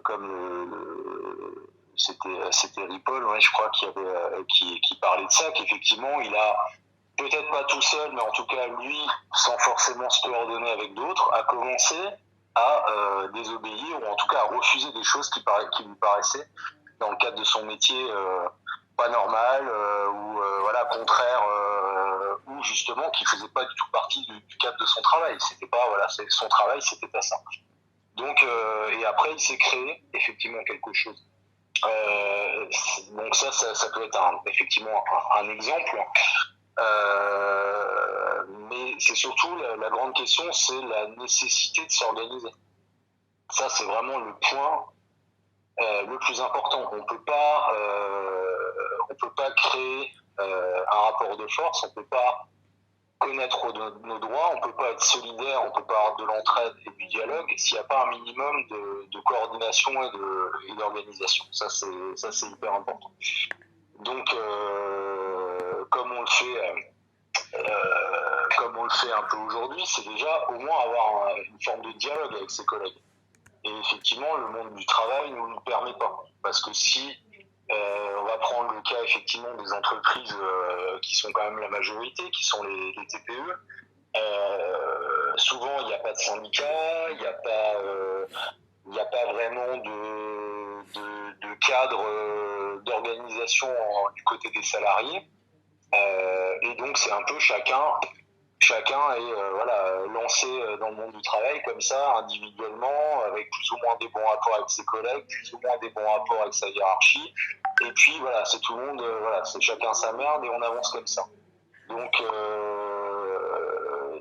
comme c'était Ripoll, je crois, qui parlait de ça, qu'effectivement il a peut-être pas tout seul, mais en tout cas lui, sans forcément se coordonner avec d'autres, a commencé à désobéir, ou en tout cas à refuser des choses qui lui paraissaient, dans le cadre de son métier, pas normal, ou contraire, ou justement qui faisait pas du tout partie du cadre de son travail. C'était pas, son travail, c'était pas ça. Donc, et après il s'est créé effectivement quelque chose Donc ça peut être effectivement un exemple. Mais c'est surtout la grande question, c'est la nécessité de s'organiser. Ça, c'est vraiment le point le plus important. On peut pas créer un rapport de force, on peut pas connaître nos droits, on peut pas être solidaire, on peut pas avoir de l'entraide et du dialogue s'il n'y a pas un minimum de coordination et d'organisation. Ça c'est hyper important. Donc comme on le fait un peu aujourd'hui, c'est déjà au moins avoir une forme de dialogue avec ses collègues. Et effectivement, le monde du travail ne nous le permet pas. Parce que si on va prendre le cas effectivement des entreprises qui sont quand même la majorité, qui sont les TPE, souvent il n'y a pas de syndicat, il n'y a pas vraiment de cadre d'organisation du côté des salariés. Et donc c'est un peu chacun est lancé dans le monde du travail comme ça, individuellement, avec plus ou moins des bons rapports avec ses collègues, plus ou moins des bons rapports avec sa hiérarchie. Et puis voilà, c'est tout le monde, c'est chacun sa merde et on avance comme ça. Donc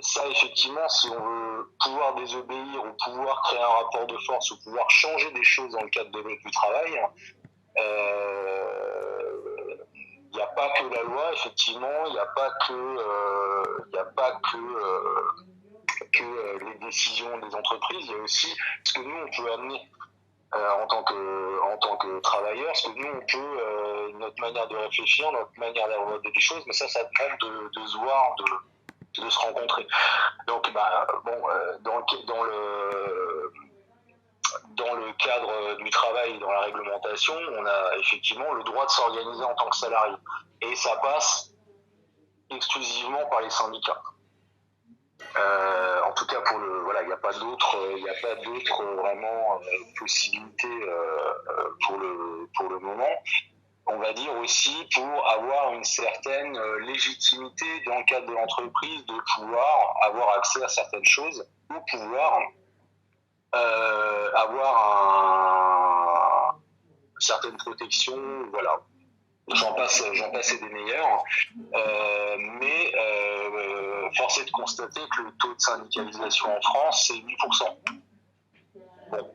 ça effectivement, si on veut pouvoir désobéir ou pouvoir créer un rapport de force ou pouvoir changer des choses dans le cadre du travail, il n'y a pas que la loi, effectivement, il n'y a pas que les décisions des entreprises, il y a aussi ce que nous on peut amener en tant que travailleurs, ce que nous on peut, notre manière de réfléchir, notre manière d'aborder les choses, mais ça demande de se voir, de se rencontrer. Donc dans le cadre du travail, dans la réglementation, on a effectivement le droit de s'organiser en tant que salarié. Et ça passe exclusivement par les syndicats. En tout cas, il n'y a pas d'autres vraiment possibilités pour le moment. On va dire aussi pour avoir une certaine légitimité dans le cadre de l'entreprise, de pouvoir avoir accès à certaines choses ou pouvoir avoir certaines protections, voilà. J'en passe et des meilleurs. Mais force est de constater que le taux de syndicalisation en France, c'est 8%. Bon.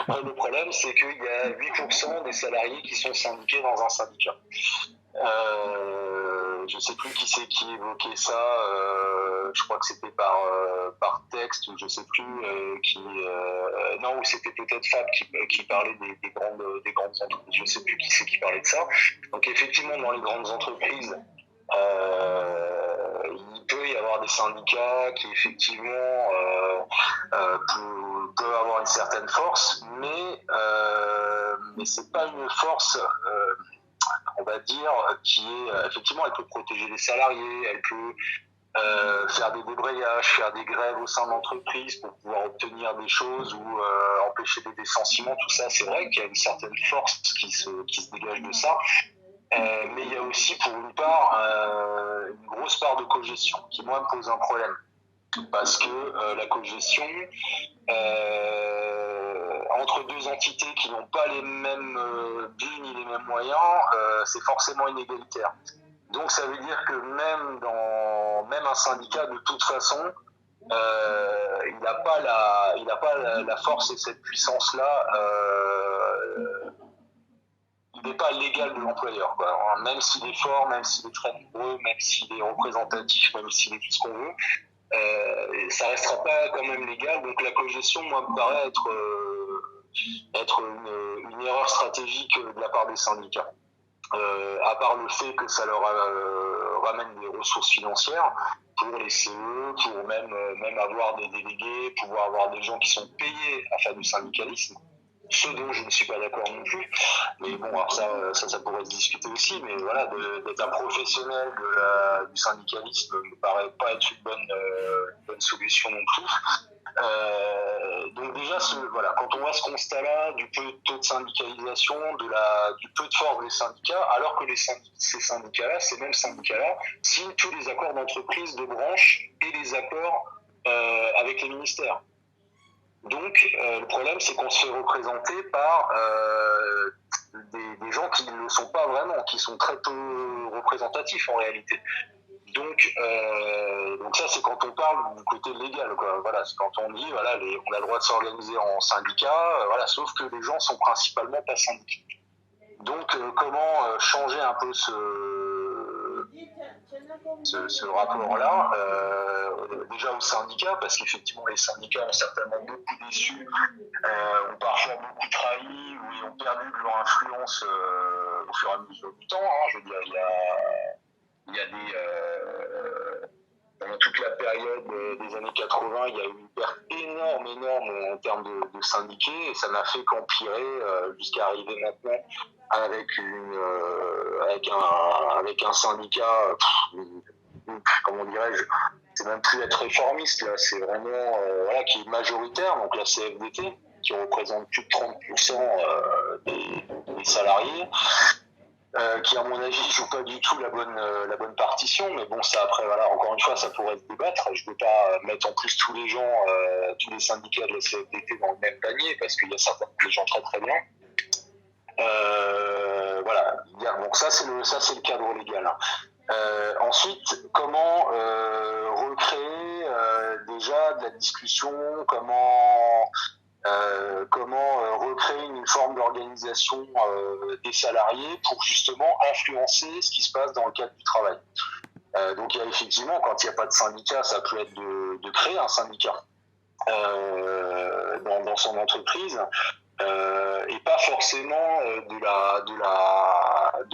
Donc, le problème, c'est qu'il y a 8% des salariés qui sont syndiqués dans un syndicat. Je ne sais plus qui c'est qui évoquait ça. Je crois que c'était par texte, ou je ne sais plus non, ou c'était peut-être Fab qui parlait des grandes entreprises. Je ne sais plus qui c'est qui parlait de ça. Donc effectivement, dans les grandes entreprises, il peut y avoir des syndicats qui effectivement peuvent avoir une certaine force, mais c'est pas une force, on va dire, qui est effectivement, elle peut protéger les salariés, elle peut faire des débrayages, faire des grèves au sein de l'entreprise pour pouvoir obtenir des choses ou empêcher des licenciements, tout ça. C'est vrai qu'il y a une certaine force qui se dégage de ça. Mais il y a aussi pour une part une grosse part de cogestion qui moi me pose un problème, parce que la cogestion entre deux entités qui n'ont pas les mêmes buts ni les mêmes moyens, c'est forcément inégalitaire. Donc ça veut dire que même un syndicat, de toute façon, il n'a pas la force et cette puissance-là. Il n'est pas l'égal de l'employeur, quoi. Même s'il est fort, même s'il est très nombreux, même s'il est représentatif, même s'il est tout ce qu'on veut, ça restera pas quand même légal. Donc la cogestion, moi, me paraît être une erreur stratégique de la part des syndicats. À part le fait que ça leur ramène des ressources financières pour les CE, pour même avoir des délégués, pouvoir avoir des gens qui sont payés à faire du syndicalisme. Ce dont je ne suis pas d'accord non plus, mais bon, alors ça pourrait se discuter aussi, mais voilà, d'être un professionnel du syndicalisme ne me paraît pas être une bonne solution non plus. Donc déjà, quand on voit ce constat-là du peu de taux de syndicalisation, du peu de force des syndicats, alors que ces syndicats-là, ces mêmes syndicats-là, signent tous les accords d'entreprise, de branche et les accords avec les ministères. Donc, le problème, c'est qu'on se fait représenter par des gens qui ne le sont pas vraiment, qui sont très peu représentatifs en réalité. Donc ça, c'est quand on parle du côté légal, quoi. Voilà, c'est quand on dit, voilà, on a le droit de s'organiser en syndicat, voilà, sauf que les gens sont principalement pas syndiqués. Donc, comment changer un peu ce rapport-là, déjà aux syndicats, parce qu'effectivement les syndicats ont certainement beaucoup déçu, ont parfois beaucoup trahi, ou ont perdu de leur influence au fur et à mesure du temps. Hein. Je veux dire, il y a des pendant toute la période des années 80, il y a eu une perte énorme en termes de syndiqués, et ça n'a fait qu'empirer jusqu'à arriver maintenant avec un syndicat, comment dirais-je, c'est même plus être réformiste, là, c'est vraiment voilà, qui est majoritaire, donc la CFDT, qui représente plus de 30% des salariés. Qui à mon avis joue pas du tout la bonne partition, mais bon, ça après, voilà, encore une fois, ça pourrait se débattre. Je ne veux pas mettre en plus tous les gens, tous les syndicats de la CFDT dans le même panier, parce qu'il y a certains des gens très très bien. Voilà, donc ça c'est le cadre légal. Ensuite, comment recréer déjà de la discussion, comment recréer une forme d'organisation des salariés pour justement influencer ce qui se passe dans le cadre du travail. Donc il y a effectivement, quand il n'y a pas de syndicat, ça peut être de créer un syndicat dans son entreprise. Et pas forcément de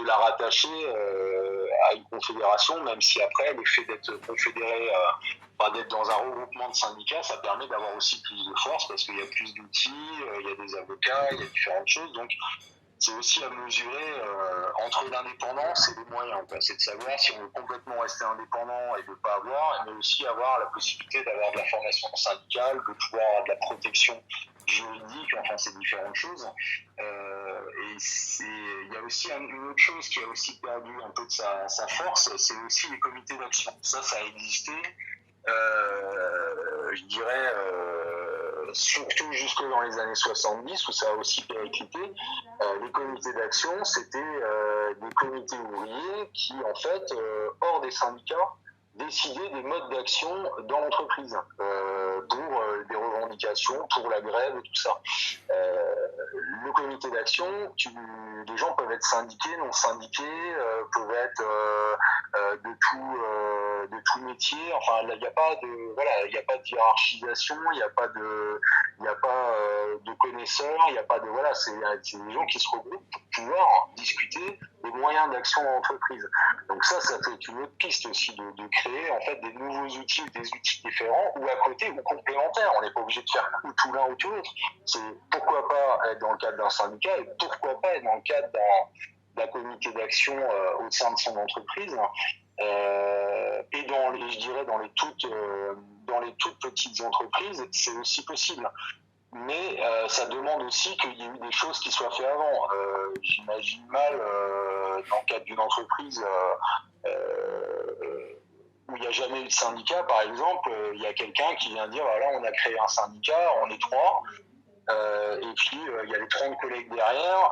la rattacher à une confédération, même si après le fait d'être confédéré, d'être dans un regroupement de syndicats, ça permet d'avoir aussi plus de force parce qu'il y a plus d'outils, il y a des avocats, il y a différentes choses. Donc c'est aussi à mesurer entre l'indépendance et les moyens. C'est de savoir si on veut complètement rester indépendant et de ne pas avoir, mais aussi avoir la possibilité d'avoir de la formation syndicale, de pouvoir avoir de la protection juridique, enfin c'est différentes choses. Et il y a aussi une autre chose qui a aussi perdu un peu de sa force, c'est aussi les comités d'action. Ça a existé, je dirais, surtout jusque dans les années 70, où ça a aussi périclité. Les comités d'action, c'était des comités ouvriers qui, en fait, hors des syndicats, décider des modes d'action dans l'entreprise pour des revendications, pour la grève et tout ça. Le comité d'action, les gens peuvent être syndiqués, non syndiqués, peuvent être de tout métier. Enfin, il n'y a pas de hiérarchisation, il n'y a pas de connaisseurs, il n'y a pas de c'est des gens qui se regroupent pour pouvoir discuter des moyens d'action dans l'entreprise. Donc ça fait une autre piste aussi de créer en fait des nouveaux outils, des outils différents ou à côté ou complémentaires. On n'est pas obligé de faire tout l'un ou tout l'autre. C'est pourquoi pas être dans le cadre d'un syndicat et pourquoi pas être dans le cadre d'un comité d'action au sein de son entreprise. Et je dirais dans les toutes petites entreprises, c'est aussi possible. Mais ça demande aussi qu'il y ait eu des choses qui soient faites avant. J'imagine mal, dans le cadre d'une entreprise où il n'y a jamais eu de syndicat, par exemple, il y a quelqu'un qui vient dire, voilà, on a créé un syndicat, on est 3, et puis il y a les 30 collègues derrière,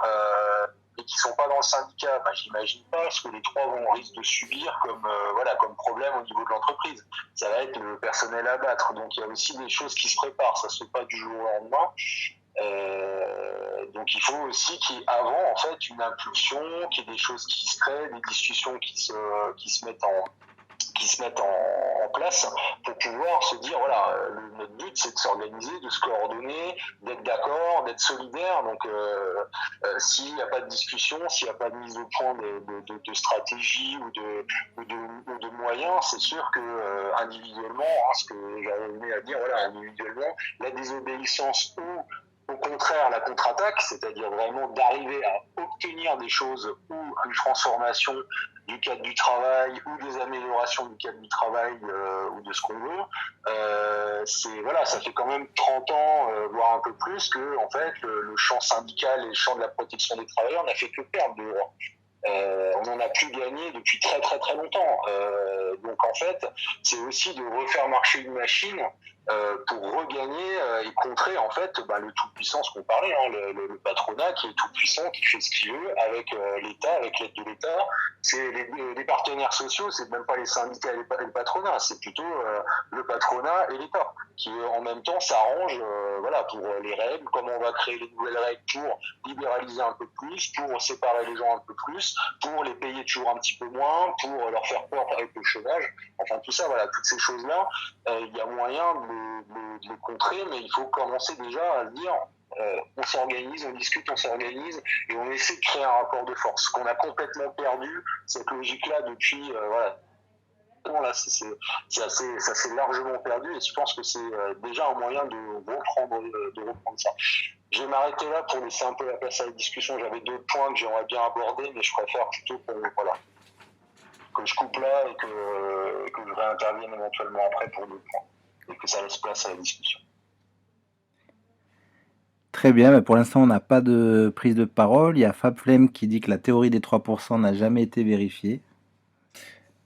et qui sont pas dans le syndicat. J'imagine pas ce que les 3 risquent de subir comme problème au niveau de l'entreprise. Ça va être le personnel à battre. Donc il y a aussi des choses qui se préparent. Ça se fait pas du jour au lendemain. Donc il faut aussi qu'il y ait avant en fait une impulsion, qu'il y ait des choses qui se créent, des discussions qui se mettent en place pour pouvoir se dire voilà, notre but c'est de s'organiser, de se coordonner, d'être d'accord, d'être solidaire. Donc s'il n'y a pas de discussion, s'il n'y a pas de mise au point de stratégie ou de moyens, c'est sûr que individuellement, ce que j'avais à dire, voilà, individuellement, la désobéissance ou au contraire la contre-attaque, c'est-à-dire vraiment d'arriver à obtenir des choses ou une transformation du cadre du travail ou des améliorations du cadre du travail ou de ce qu'on veut, ça fait quand même 30 ans, voire un peu plus, que en fait le champ syndical et le champ de la protection des travailleurs n'a fait que perdre de droits. On n'en a plus gagné depuis très très très longtemps. Donc en fait, c'est aussi de refaire marcher une machine pour regagner et contrer en fait le tout-puissant, ce qu'on parlait, hein, le patronat qui est tout-puissant, qui fait ce qu'il veut avec l'État, avec l'aide de l'État. C'est les partenaires sociaux, c'est même pas les syndicats et le patronat, c'est plutôt le patronat et l'État qui en même temps s'arrangent pour les règles, comment on va créer les nouvelles règles pour libéraliser un peu plus, pour séparer les gens un peu plus, pour les payer toujours un petit peu moins, pour leur faire peur avec le chômage. Enfin tout ça, toutes ces choses-là, il y a moyen de les contrer, mais il faut commencer déjà à se dire on s'organise, on discute, on s'organise et on essaie de créer un rapport de force. Qu'on a complètement perdu cette logique-là depuis là, ça s'est largement perdu et je pense que c'est déjà un moyen de reprendre ça. Je vais m'arrêter là pour laisser un peu la place à la discussion. J'avais d'autres points que j'aimerais bien aborder, mais je préfère plutôt que je coupe là et que je réintervienne éventuellement après pour d'autres points et que ça laisse place à la discussion. Très bien, mais pour l'instant on n'a pas de prise de parole. Il y a Fab Flemme qui dit que la théorie des 3% n'a jamais été vérifiée.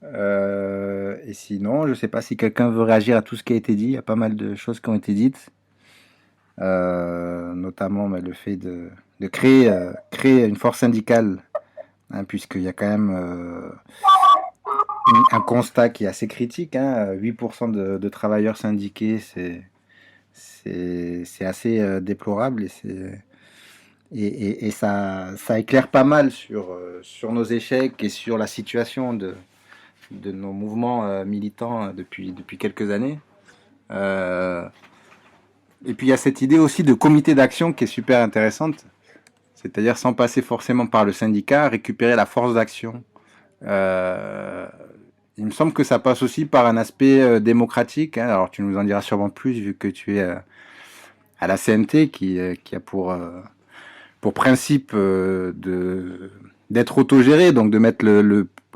Et sinon, je ne sais pas si quelqu'un veut réagir à tout ce qui a été dit. Il y a pas mal de choses qui ont été dites, notamment le fait de créer une force syndicale, hein, puisqu'il y a quand même un constat qui est assez critique. 8% de travailleurs syndiqués, c'est assez déplorable et ça éclaire pas mal sur nos échecs et sur la situation de nos mouvements militants depuis quelques années. Et puis il y a cette idée aussi de comité d'action qui est super intéressante, c'est-à-dire sans passer forcément par le syndicat, récupérer la force d'action. Il me semble que ça passe aussi par un aspect démocratique, hein. Alors tu nous en diras sûrement plus vu que tu es à la CNT qui a pour principe d'être autogéré, donc de mettre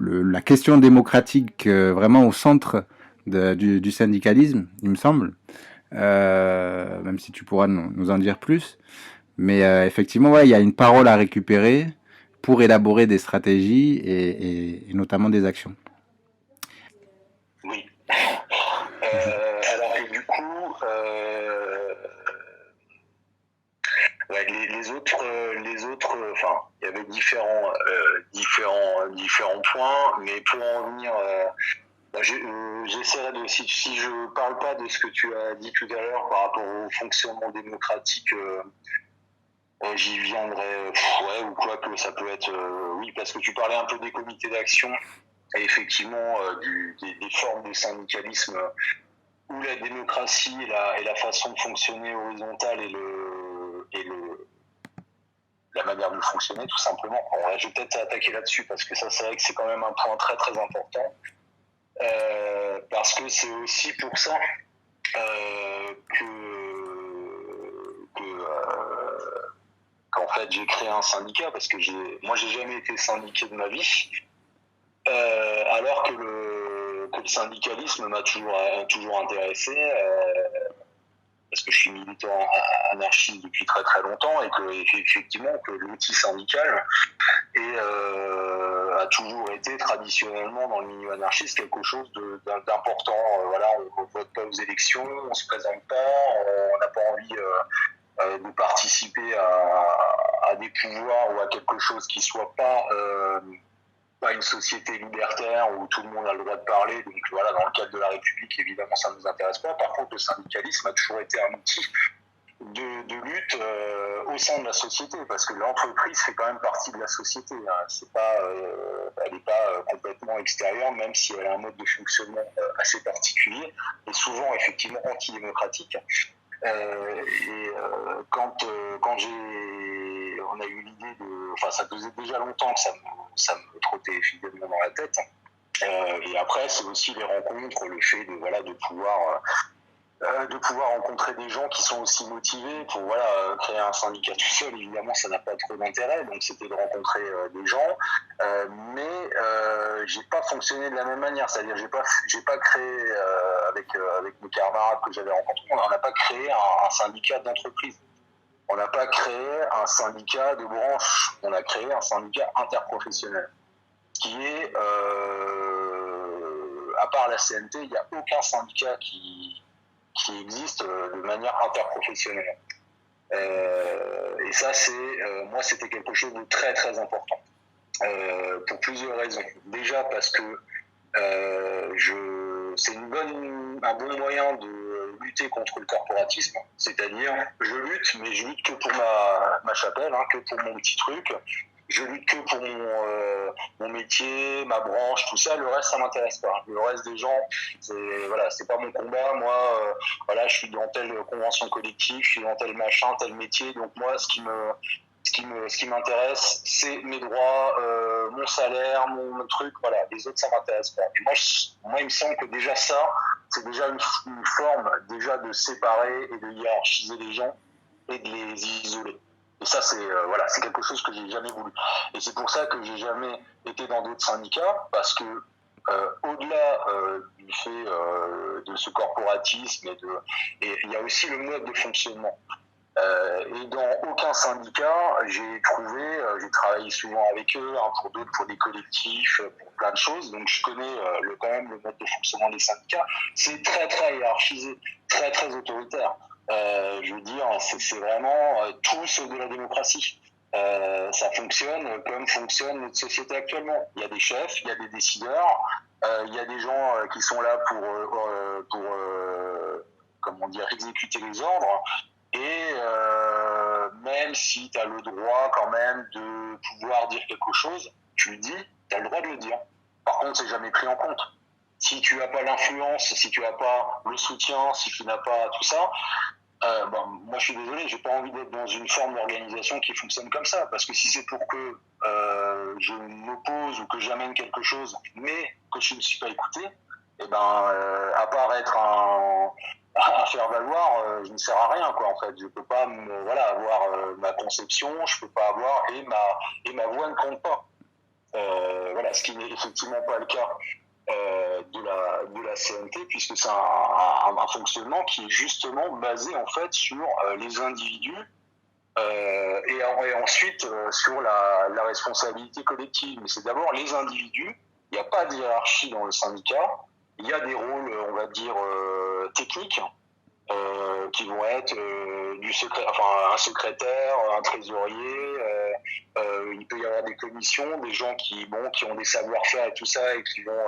la question démocratique vraiment au centre du syndicalisme, il me semble. Même si tu pourras nous en dire plus. Mais effectivement, il y a une parole à récupérer pour élaborer des stratégies et notamment des actions. Oui. Alors, et du coup, les autres, enfin, il y avait différents points, mais pour en venir, j'essaierai de, si je parle pas de ce que tu as dit tout à l'heure par rapport au fonctionnement démocratique, j'y viendrai, ou quoi que ça peut être, oui, parce que tu parlais un peu des comités d'action et effectivement des formes de syndicalisme où la démocratie et la façon de fonctionner horizontale et la manière de fonctionner tout simplement. Bon, je vais peut-être attaquer là-dessus parce que ça c'est vrai que c'est quand même un point très très important parce que c'est aussi pour ça qu'en fait j'ai créé un syndicat parce que moi j'ai jamais été syndiqué de ma vie alors que le syndicalisme m'a toujours intéressé parce que je suis militant anarchiste depuis très très longtemps et que effectivement que l'outil syndical a toujours été traditionnellement dans le milieu anarchiste quelque chose d'important. On ne vote pas aux élections, on se présente pas, on n'a pas envie de participer à des pouvoirs ou à quelque chose qui soit pas une société libertaire où tout le monde a le droit de parler. Donc voilà, dans le cadre de la République, évidemment, ça ne nous intéresse pas. Par contre, le syndicalisme a toujours été un outil de lutte au sein de la société, parce que l'entreprise fait quand même partie de la société. Hein. Elle n'est pas complètement extérieure, même si elle a un mode de fonctionnement assez particulier et souvent effectivement antidémocratique. Quand on a eu l'idée ça faisait déjà longtemps que ça me trottait fidèlement dans la tête. Et après, c'est aussi les rencontres, le fait de pouvoir rencontrer des gens qui sont aussi motivés pour créer un syndicat tout seul. Évidemment, ça n'a pas trop d'intérêt, donc c'était de rencontrer des gens, mais j'ai pas fonctionné de la même manière, c'est-à-dire j'ai pas créé avec mes camarades que j'avais rencontrés, on n'a pas créé un syndicat d'entreprise. On n'a pas créé un syndicat de branche, on a créé un syndicat interprofessionnel, qui est, à part la CNT, il n'y a aucun syndicat qui qui existent de manière interprofessionnelle. Et ça, moi, c'était quelque chose de très très important pour plusieurs raisons. Déjà parce que c'est un bon moyen de lutter contre le corporatisme, c'est-à-dire je lutte, mais je lutte que pour ma chapelle, que pour mon petit truc. Je lutte que pour mon métier, ma branche, tout ça. Le reste, ça m'intéresse pas. Le reste des gens, c'est pas mon combat. Moi, je suis dans telle convention collective, je suis dans tel machin, tel métier. Donc moi, ce qui m'intéresse, c'est mes droits, mon salaire, mon truc. Voilà, les autres, ça m'intéresse pas. Et moi, il me semble que déjà ça, c'est déjà une forme déjà de séparer et de hiérarchiser les gens et de les isoler. Et ça, c'est quelque chose que j'ai jamais voulu. Et c'est pour ça que j'ai jamais été dans d'autres syndicats, parce que au-delà du fait de ce corporatisme et il y a aussi le mode de fonctionnement. Et dans aucun syndicat, j'ai travaillé souvent avec eux, pour d'autres, pour des collectifs, pour plein de choses. Donc je connais quand même le mode de fonctionnement des syndicats. C'est très très hiérarchisé, très très autoritaire. Je veux dire, c'est vraiment tout sauf de la démocratie. Ça fonctionne comme fonctionne notre société actuellement. Il y a des chefs, il y a des décideurs, il y a des gens qui sont là pour exécuter les ordres. Et même si tu as le droit quand même de pouvoir dire quelque chose, tu le dis, tu as le droit de le dire. Par contre, c'est jamais pris en compte. Si tu n'as pas l'influence, si tu n'as pas le soutien, si tu n'as pas tout ça, moi je suis désolé, j'ai pas envie d'être dans une forme d'organisation qui fonctionne comme ça, parce que si c'est pour que je m'oppose ou que j'amène quelque chose, mais que je ne suis pas écouté, à part être à faire valoir, je ne sers à rien, quoi. En fait, je peux pas avoir ma conception, je peux pas avoir et ma voix ne compte pas. Ce qui n'est effectivement pas le cas de la CNT, puisque c'est un fonctionnement qui est justement basé en fait sur les individus et ensuite sur la responsabilité collective. Mais c'est d'abord les individus. Il n'y a pas de hiérarchie dans le syndicat. Il y a des rôles, on va dire, techniques qui vont être un secrétaire, un trésorier. Il peut y avoir des commissions, des gens qui ont des savoir-faire et tout ça et qui vont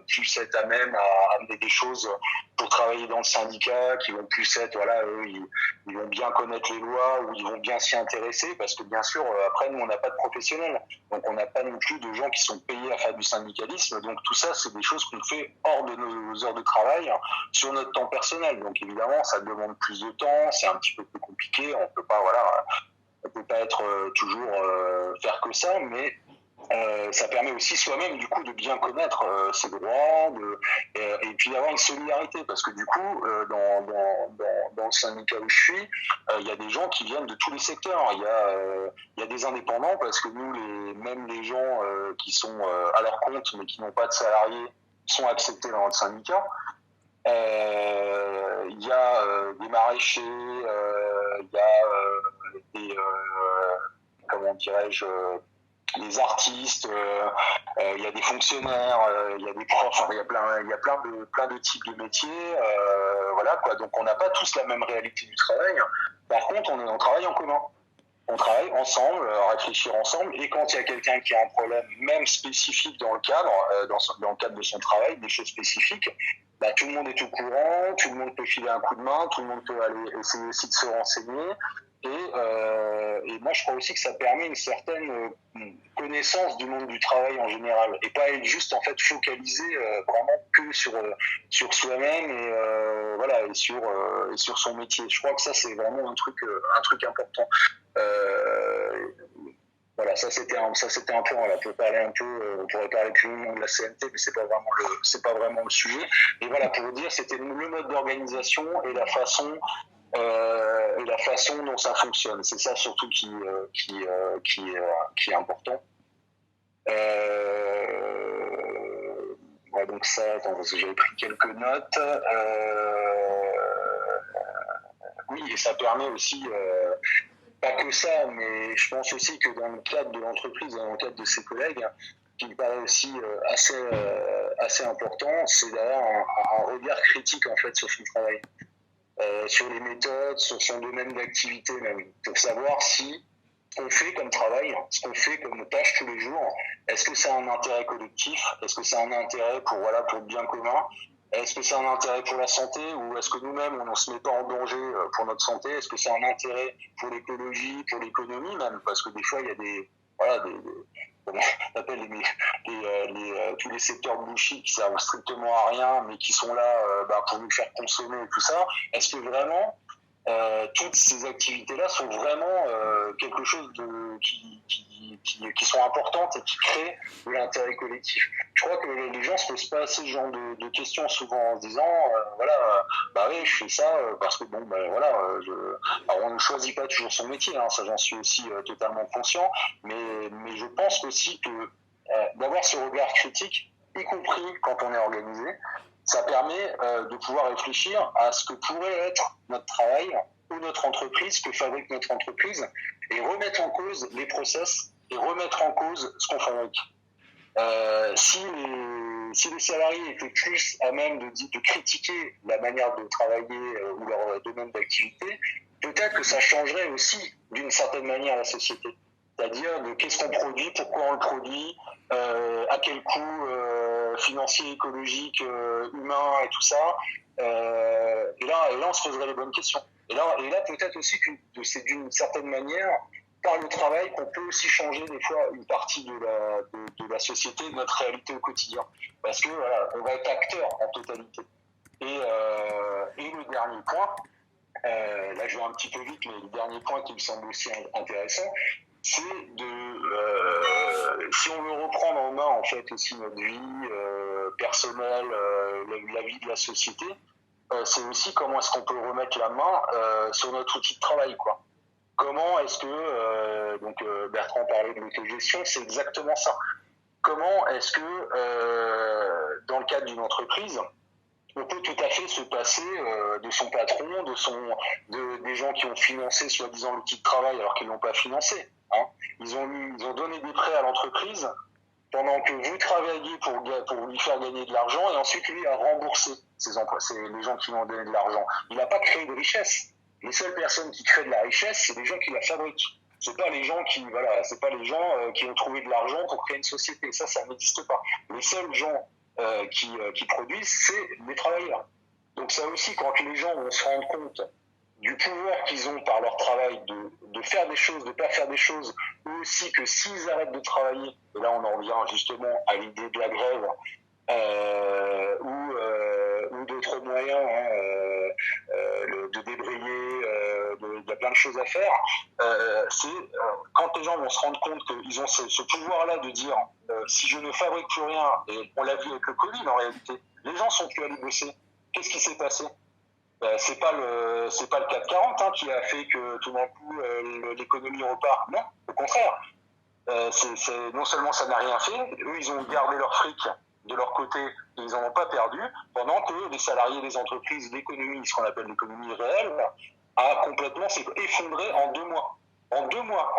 plus être à même à amener des choses pour travailler dans le syndicat, qui vont plus être eux ils vont bien connaître les lois ou ils vont bien s'y intéresser, parce que bien sûr après nous on n'a pas de professionnels, donc on n'a pas non plus de gens qui sont payés à faire du syndicalisme, donc tout ça c'est des choses qu'on fait hors de nos heures de travail, sur notre temps personnel. Donc évidemment ça demande plus de temps, c'est un petit peu plus compliqué, on peut pas être toujours faire que ça, mais ça permet aussi soi-même du coup de bien connaître ses droits, et puis d'avoir une solidarité, parce que du coup dans le syndicat où je suis, il y a des gens qui viennent de tous les secteurs. Il y a des indépendants, parce que nous même les gens qui sont à leur compte mais qui n'ont pas de salariés sont acceptés dans notre syndicat. Il y a des maraîchers, il y a des des artistes, il y a des fonctionnaires, il y a des profs, il y a plein de types de métiers, donc on n'a pas tous la même réalité du travail. Par contre, on travaille en commun. On travaille ensemble, réfléchir ensemble, et quand il y a quelqu'un qui a un problème, même spécifique dans le cadre, dans le cadre de son travail, des choses spécifiques, tout le monde est au courant, tout le monde peut filer un coup de main, tout le monde peut aller essayer aussi de se renseigner. Et moi, je crois aussi que ça permet une certaine connaissance du monde du travail en général, et pas être juste en fait focalisé vraiment que sur soi-même et sur son métier. Je crois que ça c'est vraiment un truc important. Ça c'était un point. Là, pour parler un peu, on pourrait parler plus longuement de la CNT, mais c'est pas vraiment le sujet. Et voilà, pour vous dire, c'était le mode d'organisation et la façon dont ça fonctionne. C'est ça surtout qui est important. Donc ça, attends, parce que j'avais pris quelques notes. Oui, et ça permet aussi pas que ça, mais je pense aussi que dans le cadre de l'entreprise, dans le cadre de ses collègues, qui me paraît aussi assez important, c'est d'avoir un regard critique en fait sur son travail, sur les méthodes, sur son domaine d'activité même, pour savoir si ce qu'on fait comme travail, ce qu'on fait comme tâche tous les jours, est-ce que ça a un intérêt collectif, est-ce que ça a un intérêt pour le bien commun, est-ce que ça a un intérêt pour la santé, ou est-ce que nous-mêmes on ne se met pas en danger pour notre santé, est-ce que ça a un intérêt pour l'écologie, pour l'économie même, parce que des fois il y a comment on appelle tous les secteurs bullshit qui servent strictement à rien, mais qui sont là pour nous faire consommer et tout ça. Est-ce que vraiment toutes ces activités-là sont vraiment quelque chose qui sont importantes et qui créent de l'intérêt collectif. Je crois que les gens se posent pas assez ce genre de questions souvent en se disant oui, je fais ça parce que alors on ne choisit pas toujours son métier, hein, ça j'en suis aussi totalement conscient, mais je pense aussi que d'avoir ce regard critique, y compris quand on est organisé, ça permet de pouvoir réfléchir à ce que pourrait être notre travail ou notre entreprise, que fabrique notre entreprise, et remettre en cause les process et remettre en cause ce qu'on fabrique. Si les salariés étaient plus à même de critiquer la manière de travailler ou leur domaine d'activité, peut-être que ça changerait aussi d'une certaine manière la société. C'est-à-dire de qu'est-ce qu'on produit, pourquoi on le produit, à quel coût financier, écologique, humain et tout ça. Et là, on se poserait les bonnes questions. Et là peut-être aussi que c'est d'une certaine manière, par le travail, qu'on peut aussi changer des fois une partie de la société, de notre réalité au quotidien. Parce que on va être acteur en totalité. Et le dernier point, là je vais un petit peu vite, mais le dernier point qui me semble aussi intéressant, c'est si on veut reprendre en main en fait aussi notre vie personnelle, la vie de la société, c'est aussi comment est-ce qu'on peut remettre la main sur notre outil de travail, quoi. Comment est-ce que Bertrand parlait de l'autogestion, c'est exactement ça. Comment est-ce que dans le cadre d'une entreprise, on peut tout à fait se passer de son patron, des gens qui ont financé soi-disant l'outil de travail alors qu'ils l'ont pas financé. Hein. Ils ont donné des prêts à l'entreprise pendant que vous travaillez pour lui faire gagner de l'argent, et ensuite lui a remboursé ses emplois. C'est les gens qui lui ont donné de l'argent. Il n'a pas créé de richesse. Les seules personnes qui créent de la richesse, c'est les gens qui la fabriquent. C'est pas les gens qui ont trouvé de l'argent pour créer une société. Ça n'existe pas. Les seuls gens qui produisent, c'est les travailleurs. Donc ça aussi, quand les gens vont se rendre compte du pouvoir qu'ils ont par leur travail de faire des choses, de pas faire des choses, ou aussi que s'ils arrêtent de travailler, et là on en revient justement à l'idée de la grève, ou d'autres moyens de débrayer, il y a plein de choses à faire, quand les gens vont se rendre compte qu'ils ont ce pouvoir-là de dire si je ne fabrique plus rien, et on l'a vu avec le Covid en réalité, les gens sont plus allés bosser. Qu'est-ce qui s'est passé? C'est pas le CAC 40 qui a fait que tout d'un coup l'économie repart. Non, au contraire. Non seulement ça n'a rien fait, eux ils ont gardé leur fric de leur côté et ils n'en ont pas perdu, pendant que les salariés des entreprises, l'économie, ce qu'on appelle l'économie réelle, a complètement s'est effondré en 2 mois. En deux mois,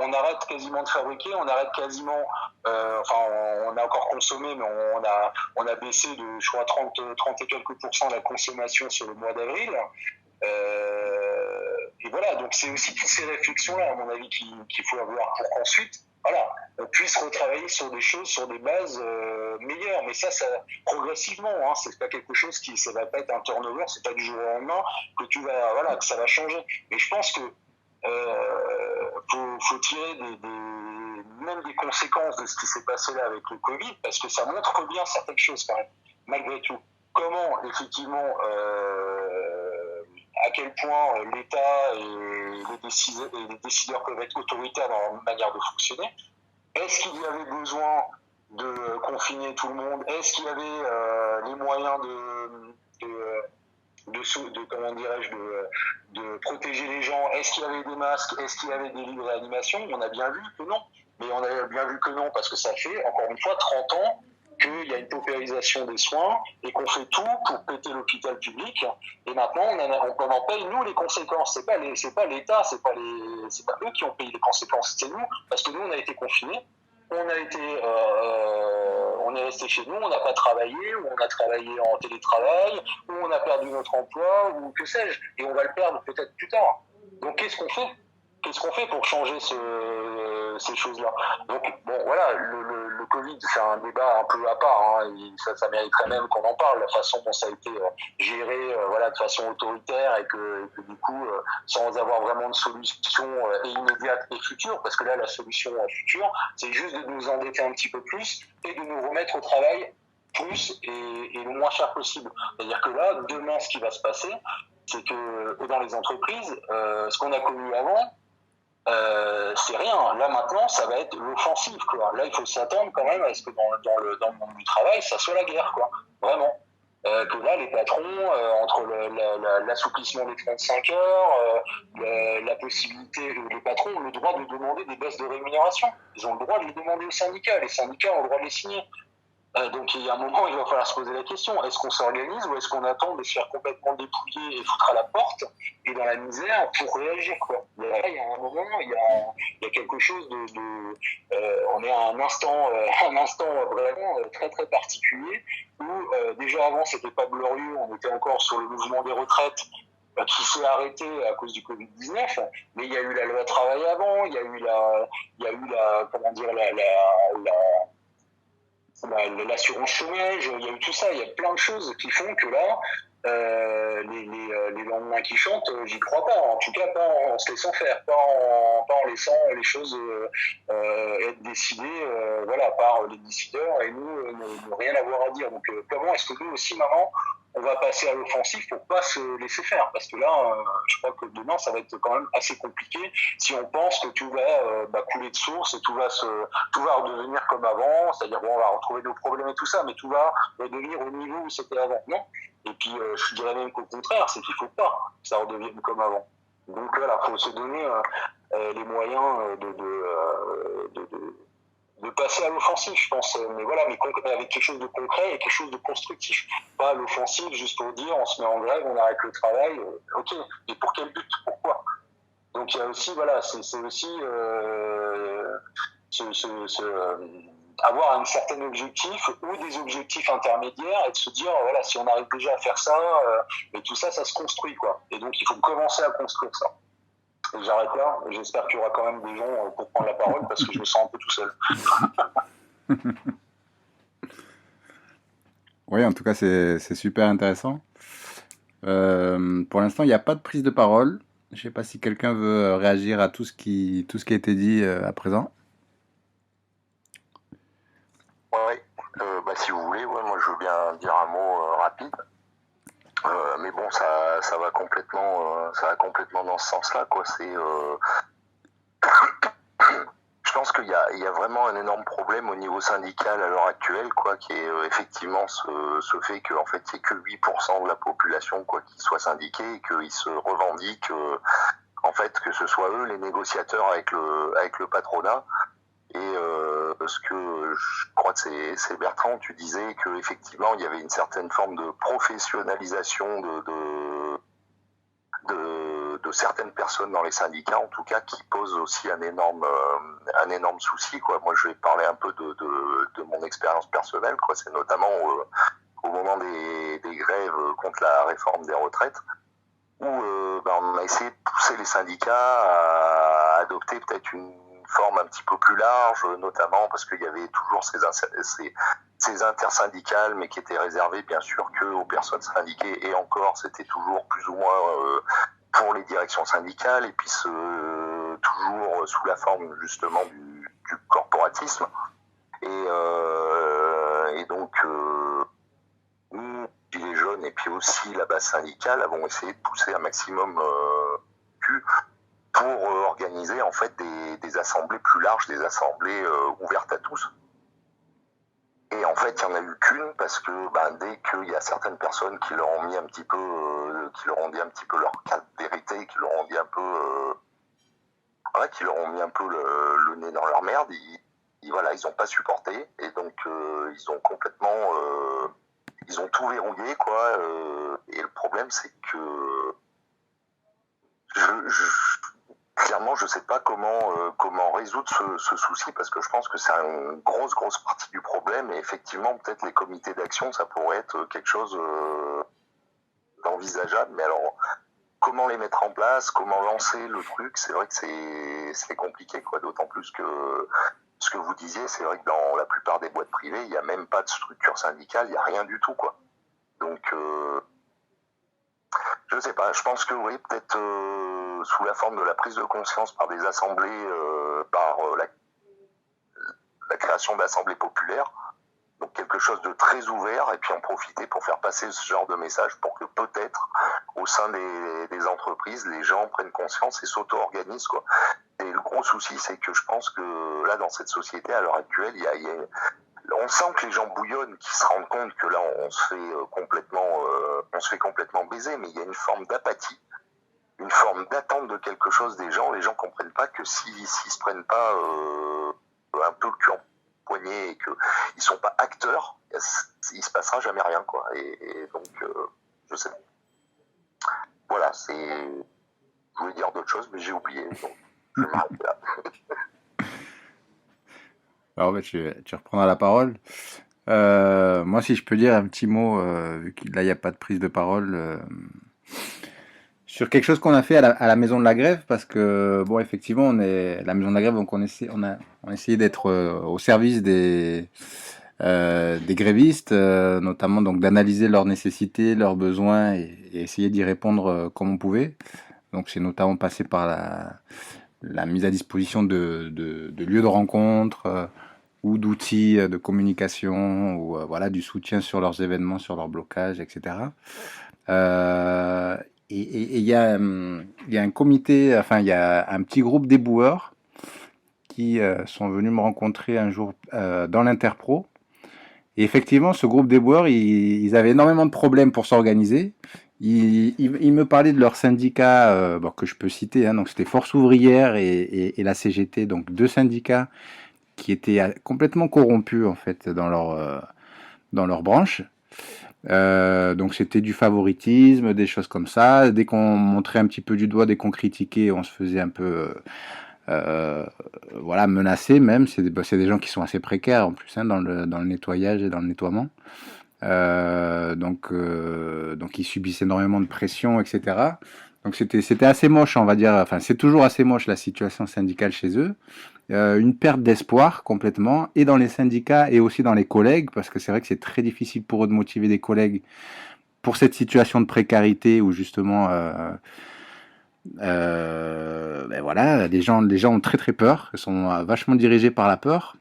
on arrête quasiment de fabriquer, on arrête quasiment, on a encore consommé, mais on a baissé de, je crois, 30 et quelques % la consommation sur le mois d'avril. Et voilà, donc c'est aussi toutes ces réflexions-là, à mon avis, qu'il faut avoir pour qu'ensuite, on puisse retravailler sur des choses, sur des bases meilleures. Mais ça progressivement, c'est pas quelque chose ça va pas être un turnover, c'est pas du jour au lendemain que ça va changer. Mais je pense que faut tirer même des conséquences de ce qui s'est passé là avec le Covid, parce que ça montre bien certaines choses quand même, malgré tout. Comment effectivement, à quel point l'État et les décideurs peuvent être autoritaires dans leur manière de fonctionner. Est-ce qu'il y avait besoin de confiner tout le monde? Est-ce qu'il y avait les moyens de protéger les gens? Est-ce qu'il y avait des masques? Est-ce qu'il y avait des lits de réanimation? On a bien vu que non. Mais on a bien vu que non, parce que ça fait, encore une fois, 30 ans qu'il y a une paupérisation des soins et qu'on fait tout pour péter l'hôpital public. Et maintenant, on en paye, nous, les conséquences. C'est pas l'État, c'est pas c'est pas eux qui ont payé les conséquences, c'est nous, parce que nous on a été confinés, on est resté chez nous, on n'a pas travaillé, ou on a travaillé en télétravail, ou on a perdu notre emploi, ou que sais-je, et on va le perdre peut-être plus tard. Donc qu'est-ce qu'on fait pour changer ces choses-là? Donc bon, voilà, le Covid, c'est un débat un peu à part, hein, ça mériterait même qu'on en parle, la façon dont ça a été géré, voilà, de façon autoritaire, et que du coup, sans avoir vraiment de solution immédiate et future, parce que là, la solution future, c'est juste de nous endetter un petit peu plus et de nous remettre au travail plus et le moins cher possible. C'est-à-dire que là, demain, ce qui va se passer, c'est que dans les entreprises, ce qu'on a connu avant, c'est rien. Là maintenant, ça va être l'offensive, quoi. Là, il faut s'attendre quand même à ce que dans le monde du travail, ça soit la guerre, quoi. Vraiment. Que là, les patrons, entre l'assouplissement des 35 heures, la possibilité, les patrons ont le droit de demander des baisses de rémunération. Ils ont le droit de les demander aux syndicats. Les syndicats ont le droit de les signer. Donc il y a un moment, il va falloir se poser la question, est-ce qu'on s'organise ou est-ce qu'on attend de se faire complètement dépouiller et foutre à la porte et dans la misère pour réagir, quoi. Là, il y a un moment, il y a quelque chose on est à un instant vraiment très très particulier où déjà avant c'était pas glorieux, on était encore sur le mouvement des retraites qui s'est arrêté à cause du Covid-19, mais il y a eu la loi travail avant, il y a eu comment dire, l'assurance chômage, il y a eu tout ça, il y a plein de choses qui font que là, les lendemains qui chantent, j'y crois pas, en tout cas pas en se laissant faire, pas en laissant les choses être décidées voilà, par les décideurs et nous ne rien avoir à dire. Donc comment est-ce que nous aussi maintenant on va passer à l'offensive pour pas se laisser faire, parce que là je crois que demain ça va être quand même assez compliqué si on pense que tout va couler de source et tout va redevenir comme avant, c'est-à-dire bon, on va retrouver nos problèmes et tout ça, mais tout va redevenir au niveau où c'était avant, non? Et puis je dirais même qu'au contraire, c'est qu'il faut pas que ça redevienne comme avant. Donc voilà, faut se donner les moyens de passer à l'offensive, je pense. Mais voilà, mais avec quelque chose de concret et quelque chose de constructif. Pas à l'offensive juste pour dire on se met en grève, on arrête le travail. Ok, mais pour quel but? Pourquoi? Donc il y a aussi, voilà, c'est aussi avoir un certain objectif ou des objectifs intermédiaires et de se dire, voilà, si on arrive déjà à faire ça, mais tout ça, ça se construit, quoi. Et donc il faut commencer à construire ça. Et j'arrête là. J'espère qu'il y aura quand même des gens pour prendre la parole parce que je me sens un peu tout seul. Oui, en tout cas, c'est super intéressant. Pour l'instant, il n'y a pas de prise de parole. Je ne sais pas si quelqu'un veut réagir à tout ce qui a été dit à présent. Oui, si vous voulez, moi je veux bien dire un mot rapide. Mais bon, ça va complètement dans ce sens-là, quoi. Je pense qu'il y a vraiment un énorme problème au niveau syndical à l'heure actuelle, quoi, qui est effectivement ce fait que en fait il n'y ait que 8% de la population, quoi, qui soit syndiquée et qu'ils se revendiquent en fait que ce soit eux les négociateurs avec le patronat. Et ce que je crois que c'est Bertrand, tu disais que effectivement il y avait une certaine forme de professionnalisation de certaines personnes dans les syndicats, en tout cas, qui pose aussi un énorme souci, quoi. Moi, je vais parler un peu de mon expérience personnelle, quoi. C'est notamment au moment des grèves contre la réforme des retraites, où on a essayé de pousser les syndicats à adopter peut-être une forme un petit peu plus large, notamment parce qu'il y avait toujours ces intersyndicales, mais qui étaient réservées bien sûr qu'aux personnes syndiquées, et encore c'était toujours plus ou moins pour les directions syndicales, et puis toujours sous la forme justement du corporatisme. Et donc nous, les jeunes, et puis aussi la base syndicale, avons essayé de pousser un maximum pour organiser en fait des assemblées plus larges, des assemblées ouvertes à tous. Et en fait, il n'y en a eu qu'une parce que dès qu'il y a certaines personnes qui leur ont mis un petit peu, qui leur ont dit un petit peu leur cas de vérité, qui leur ont dit un peu, qui leur ont mis un peu le nez dans leur merde, ils n'ont pas supporté et donc ils ont complètement, ils ont tout verrouillé, quoi. Et le problème, c'est que sincèrement, je sais pas comment résoudre ce souci, parce que je pense que c'est une grosse partie du problème, et effectivement, peut-être les comités d'action, ça pourrait être quelque chose d'envisageable, mais alors, comment les mettre en place, comment lancer le truc, c'est vrai que c'est compliqué, quoi, d'autant plus que ce que vous disiez, c'est vrai que dans la plupart des boîtes privées, il n'y a même pas de structure syndicale, il n'y a rien du tout, quoi. Donc, je sais pas, je pense que oui, peut-être sous la forme de la prise de conscience par des assemblées, par la création d'assemblées populaires, donc quelque chose de très ouvert, et puis en profiter pour faire passer ce genre de message pour que peut-être au sein des entreprises, les gens prennent conscience et s'auto-organisent, quoi. Et le gros souci, c'est que je pense que là, dans cette société, à l'heure actuelle, on sent que les gens bouillonnent, qu'ils se rendent compte que là, on se fait complètement baiser, mais il y a une forme d'apathie, une forme d'attente de quelque chose des gens. Les gens comprennent pas que s'ils se prennent pas un peu le cul en poignet et qu'ils sont pas acteurs, il se passera jamais rien, quoi. Et donc, je sais pas. Voilà, je voulais dire d'autres choses, mais j'ai oublié, donc je vais m'arrêter là. Alors, tu reprendras la parole. Moi, si je peux dire un petit mot, vu qu'il là, il n'y a pas de prise de parole, sur quelque chose qu'on a fait à la Maison de la Grève, parce que, bon, effectivement, la Maison de la Grève, donc on a essayé d'être au service des grévistes, notamment donc d'analyser leurs nécessités, leurs besoins, et essayer d'y répondre comme on pouvait. Donc, c'est notamment passé par la mise à disposition de lieux de rencontre, ou d'outils de communication, ou voilà, du soutien sur leurs événements, sur leurs blocages, etc. Et il y a un comité, enfin il y a un petit groupe d'éboueurs qui sont venus me rencontrer un jour dans l'Interpro. Et effectivement, ce groupe d'éboueurs, ils avaient énormément de problèmes pour s'organiser. Ils me parlaient de leur syndicat, que je peux citer, hein, donc c'était Force Ouvrière et la CGT, donc deux syndicats qui étaient complètement corrompus en fait dans leur branche. Donc c'était du favoritisme, des choses comme ça. Dès qu'on montrait un petit peu du doigt, dès qu'on critiquait, on se faisait un peu voilà, menacé même. C'est des gens qui sont assez précaires en plus, hein, dans le nettoyage et dans le nettoiement. Donc ils subissent énormément de pression, etc. Donc c'était assez moche, on va dire. Enfin, c'est toujours assez moche la situation syndicale chez eux. Une perte d'espoir complètement, et dans les syndicats et aussi dans les collègues, parce que c'est vrai que c'est très difficile pour eux de motiver des collègues pour cette situation de précarité où justement voilà, les gens ont très peur, ils sont vachement dirigés par la peur,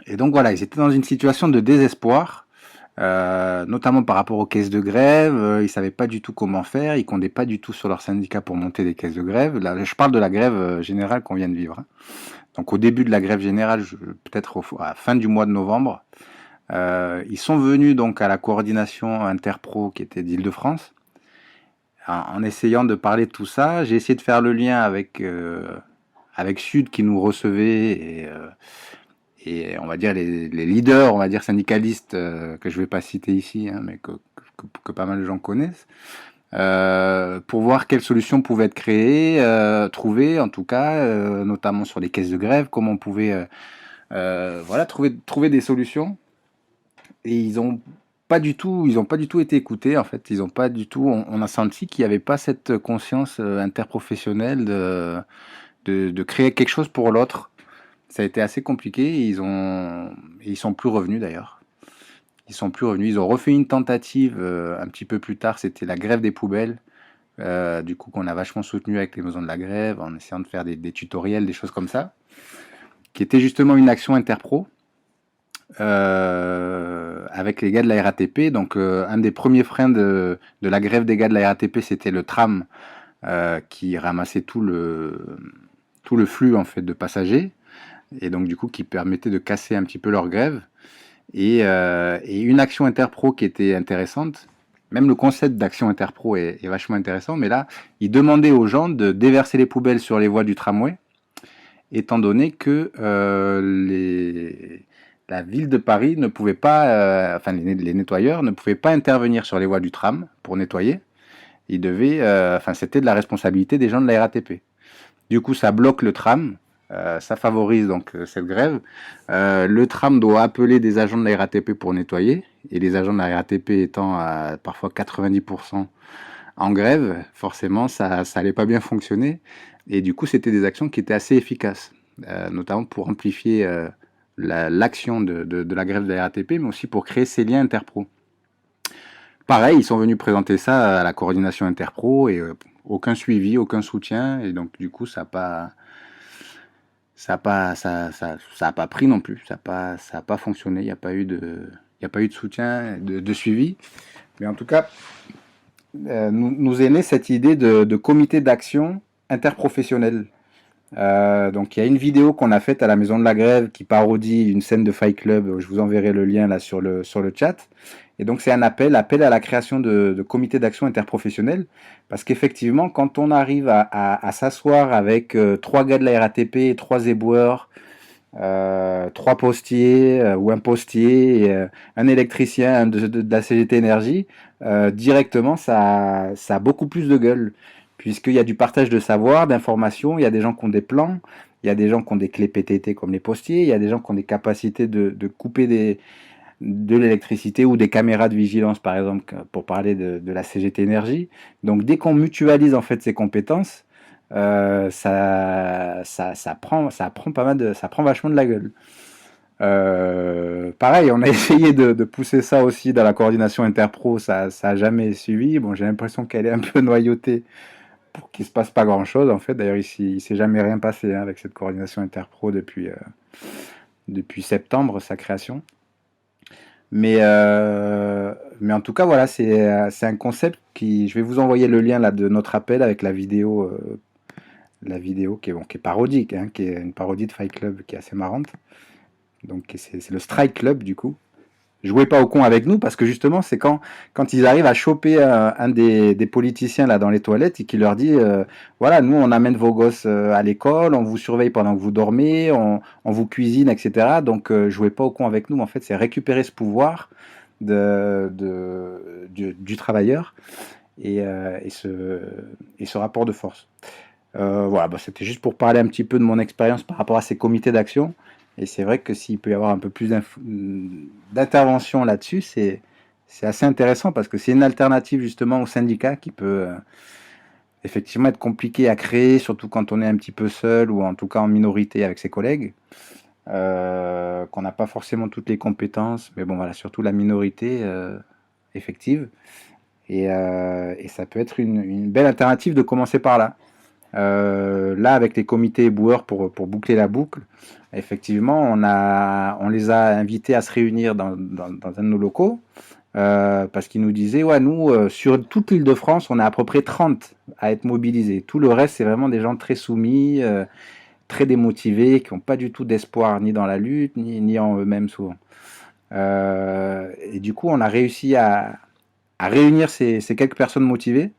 et donc voilà, ils étaient dans une situation de désespoir, notamment par rapport aux caisses de grève. Ils savaient pas du tout comment faire, ils comptaient pas du tout sur leur syndicat pour monter des caisses de grève. Là, je parle de la grève générale qu'on vient de vivre, hein. Donc au début de la grève générale, peut-être à la fin du mois de novembre, ils sont venus donc à la coordination Interpro qui était d'Île-de-France, en essayant de parler de tout ça. J'ai essayé de faire le lien avec Sud qui nous recevait, et on va dire les leaders, on va dire syndicalistes, que je vais pas citer ici, hein, mais que pas mal de gens connaissent. Pour voir quelles solutions pouvaient être créées, trouvées en tout cas, notamment sur les caisses de grève, comment on pouvait voilà, trouver des solutions. Et ils ont pas du tout été écoutés en fait. Ils ont pas du tout. On a senti qu'il n'y avait pas cette conscience interprofessionnelle de créer quelque chose pour l'autre. Ça a été assez compliqué. Ils sont plus revenus d'ailleurs. Ils sont plus revenus. Ils ont refait une tentative un petit peu plus tard. C'était la grève des poubelles. Du coup, qu'on a vachement soutenu avec les maisons de la grève, en essayant de faire des tutoriels, des choses comme ça, qui était justement une action interpro avec les gars de la RATP. Donc, un des premiers freins de la grève des gars de la RATP, c'était le tram qui ramassait tout le flux en fait de passagers, et donc du coup qui permettait de casser un petit peu leur grève. Et une action interpro qui était intéressante, même le concept d'action interpro est vachement intéressant, mais là, ils demandaient aux gens de déverser les poubelles sur les voies du tramway, étant donné que la ville de Paris ne pouvait pas, enfin les nettoyeurs ne pouvaient pas intervenir sur les voies du tram pour nettoyer. Ils devaient, enfin c'était de la responsabilité des gens de la RATP. Du coup, ça bloque le tram. Ça favorise donc cette grève. Le tram doit appeler des agents de la RATP pour nettoyer. Et les agents de la RATP étant à parfois 90% en grève, forcément, ça allait pas bien fonctionner. Et du coup, c'était des actions qui étaient assez efficaces, notamment pour amplifier l'action de la grève de la RATP, mais aussi pour créer ces liens interpro. Pareil, ils sont venus présenter ça à la coordination interpro et aucun suivi, aucun soutien. Et donc, du coup, ça a pas pris non plus. Ça a pas fonctionné. Il n'y a pas eu de soutien, de suivi. Mais en tout cas, nous est née cette idée de comité d'action interprofessionnel. Donc il y a une vidéo qu'on a faite à la Maison de la Grève qui parodie une scène de Fight Club. Je vous enverrai le lien là sur le chat. Et donc c'est un appel à la création de comités d'action interprofessionnels, parce qu'effectivement quand on arrive à s'asseoir avec 3 gars de la RATP, 3 éboueurs, 3 postiers ou un postier, et, un électricien de la CGT Énergie, directement ça a beaucoup plus de gueule, puisqu'il y a du partage de savoir, d'informations, il y a des gens qui ont des plans, il y a des gens qui ont des clés PTT comme les postiers, il y a des gens qui ont des capacités de couper de l'électricité ou des caméras de vigilance, par exemple, pour parler de la CGT Énergie. Donc dès qu'on mutualise en fait ces compétences, ça prend pas mal ça prend vachement de la gueule. Pareil, on a essayé de pousser ça aussi dans la coordination interpro, ça a jamais suivi. Bon, j'ai l'impression qu'elle est un peu noyautée pour qu'il se passe pas grand chose en fait. D'ailleurs, il s'est jamais rien passé avec cette coordination interpro depuis septembre, sa création. Mais en tout cas, voilà, c'est un concept qui... Je vais vous envoyer le lien là de notre appel avec la vidéo qui est parodique, hein, qui est une parodie de Fight Club qui est assez marrante. Donc c'est le Strike Club du coup. Jouez pas au con avec nous, parce que justement c'est quand ils arrivent à choper un des politiciens là dans les toilettes et qui leur dit voilà, nous on amène vos gosses à l'école, on vous surveille pendant que vous dormez, on vous cuisine, etc. Donc jouez pas au con avec nous. En fait, c'est récupérer ce pouvoir du travailleur et ce rapport de force. Voilà, bah, c'était juste pour parler un petit peu de mon expérience par rapport à ces comités d'action. Et c'est vrai que s'il peut y avoir un peu plus d'intervention là-dessus, c'est assez intéressant, parce que c'est une alternative justement au syndicat qui peut effectivement être compliqué à créer, surtout quand on est un petit peu seul ou en tout cas en minorité avec ses collègues, qu'on n'a pas forcément toutes les compétences, mais bon voilà, surtout la minorité effective. Et ça peut être une belle alternative de commencer par là. Là, avec les comités éboueurs, pour boucler la boucle, effectivement, on les a invités à se réunir dans un de nos locaux, parce qu'ils nous disaient, ouais, nous, sur toute l'île de France, on est à peu près 30 à être mobilisés. Tout le reste, c'est vraiment des gens très soumis, très démotivés, qui n'ont pas du tout d'espoir ni dans la lutte, ni en eux-mêmes souvent. Et du coup, on a réussi à réunir ces quelques personnes motivées,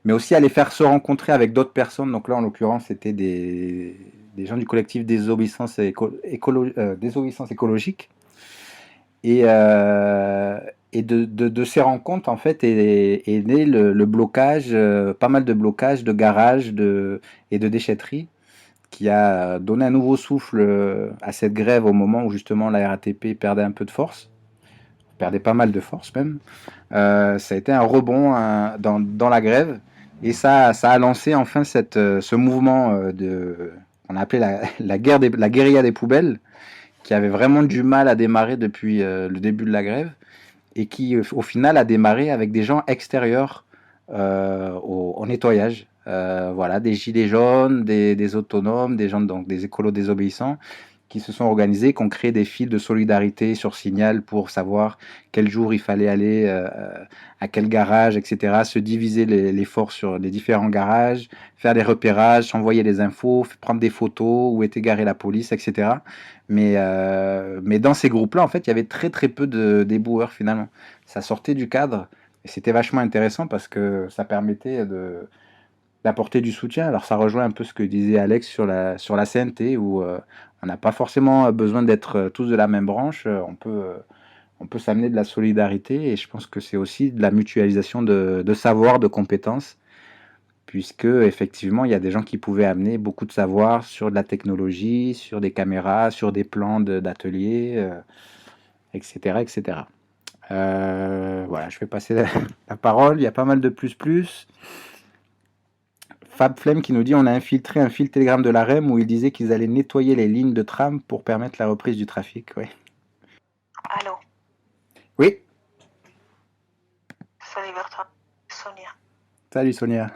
mais aussi à les faire se rencontrer avec d'autres personnes. Donc là, en l'occurrence, c'était des gens du collectif Désobéissance écologique. Et de ces rencontres, en fait, est né le blocage, pas mal de blocages de garages et de déchetteries, qui a donné un nouveau souffle à cette grève au moment où justement la RATP perdait un peu de force, perdait pas mal de force même. Ça a été un rebond dans la grève, et ça a lancé enfin ce mouvement qu'on a appelé la guérilla des poubelles, qui avait vraiment du mal à démarrer depuis le début de la grève, et qui au final a démarré avec des gens extérieurs au nettoyage. Voilà, des gilets jaunes, des autonomes, des gens, donc des écolos désobéissants, qui se sont organisés, qui ont créé des fils de solidarité sur Signal pour savoir quel jour il fallait aller à quel garage, etc. Se diviser les forces sur les différents garages, faire des repérages, s'envoyer les infos, prendre des photos, où était garée la police, etc. Mais dans ces groupes-là, en fait, il y avait très très peu d'éboueurs finalement. Ça sortait du cadre, et c'était vachement intéressant parce que ça permettait d'apporter du soutien. Alors ça rejoint un peu ce que disait Alex sur la CNT, où on n'a pas forcément besoin d'être tous de la même branche, on peut s'amener de la solidarité, et je pense que c'est aussi de la mutualisation de savoir, de compétences, puisque effectivement, il y a des gens qui pouvaient amener beaucoup de savoir sur de la technologie, sur des caméras, sur des plans d'atelier, etc., etc. Voilà, je vais passer la parole. Il y a pas mal de plus. Fab Flemme qui nous dit: on a infiltré un fil Telegram de la REM où ils disaient qu'ils allaient nettoyer les lignes de tram pour permettre la reprise du trafic. Ouais. Allô, Oui, salut Bertrand, Sonia. salut Sonia.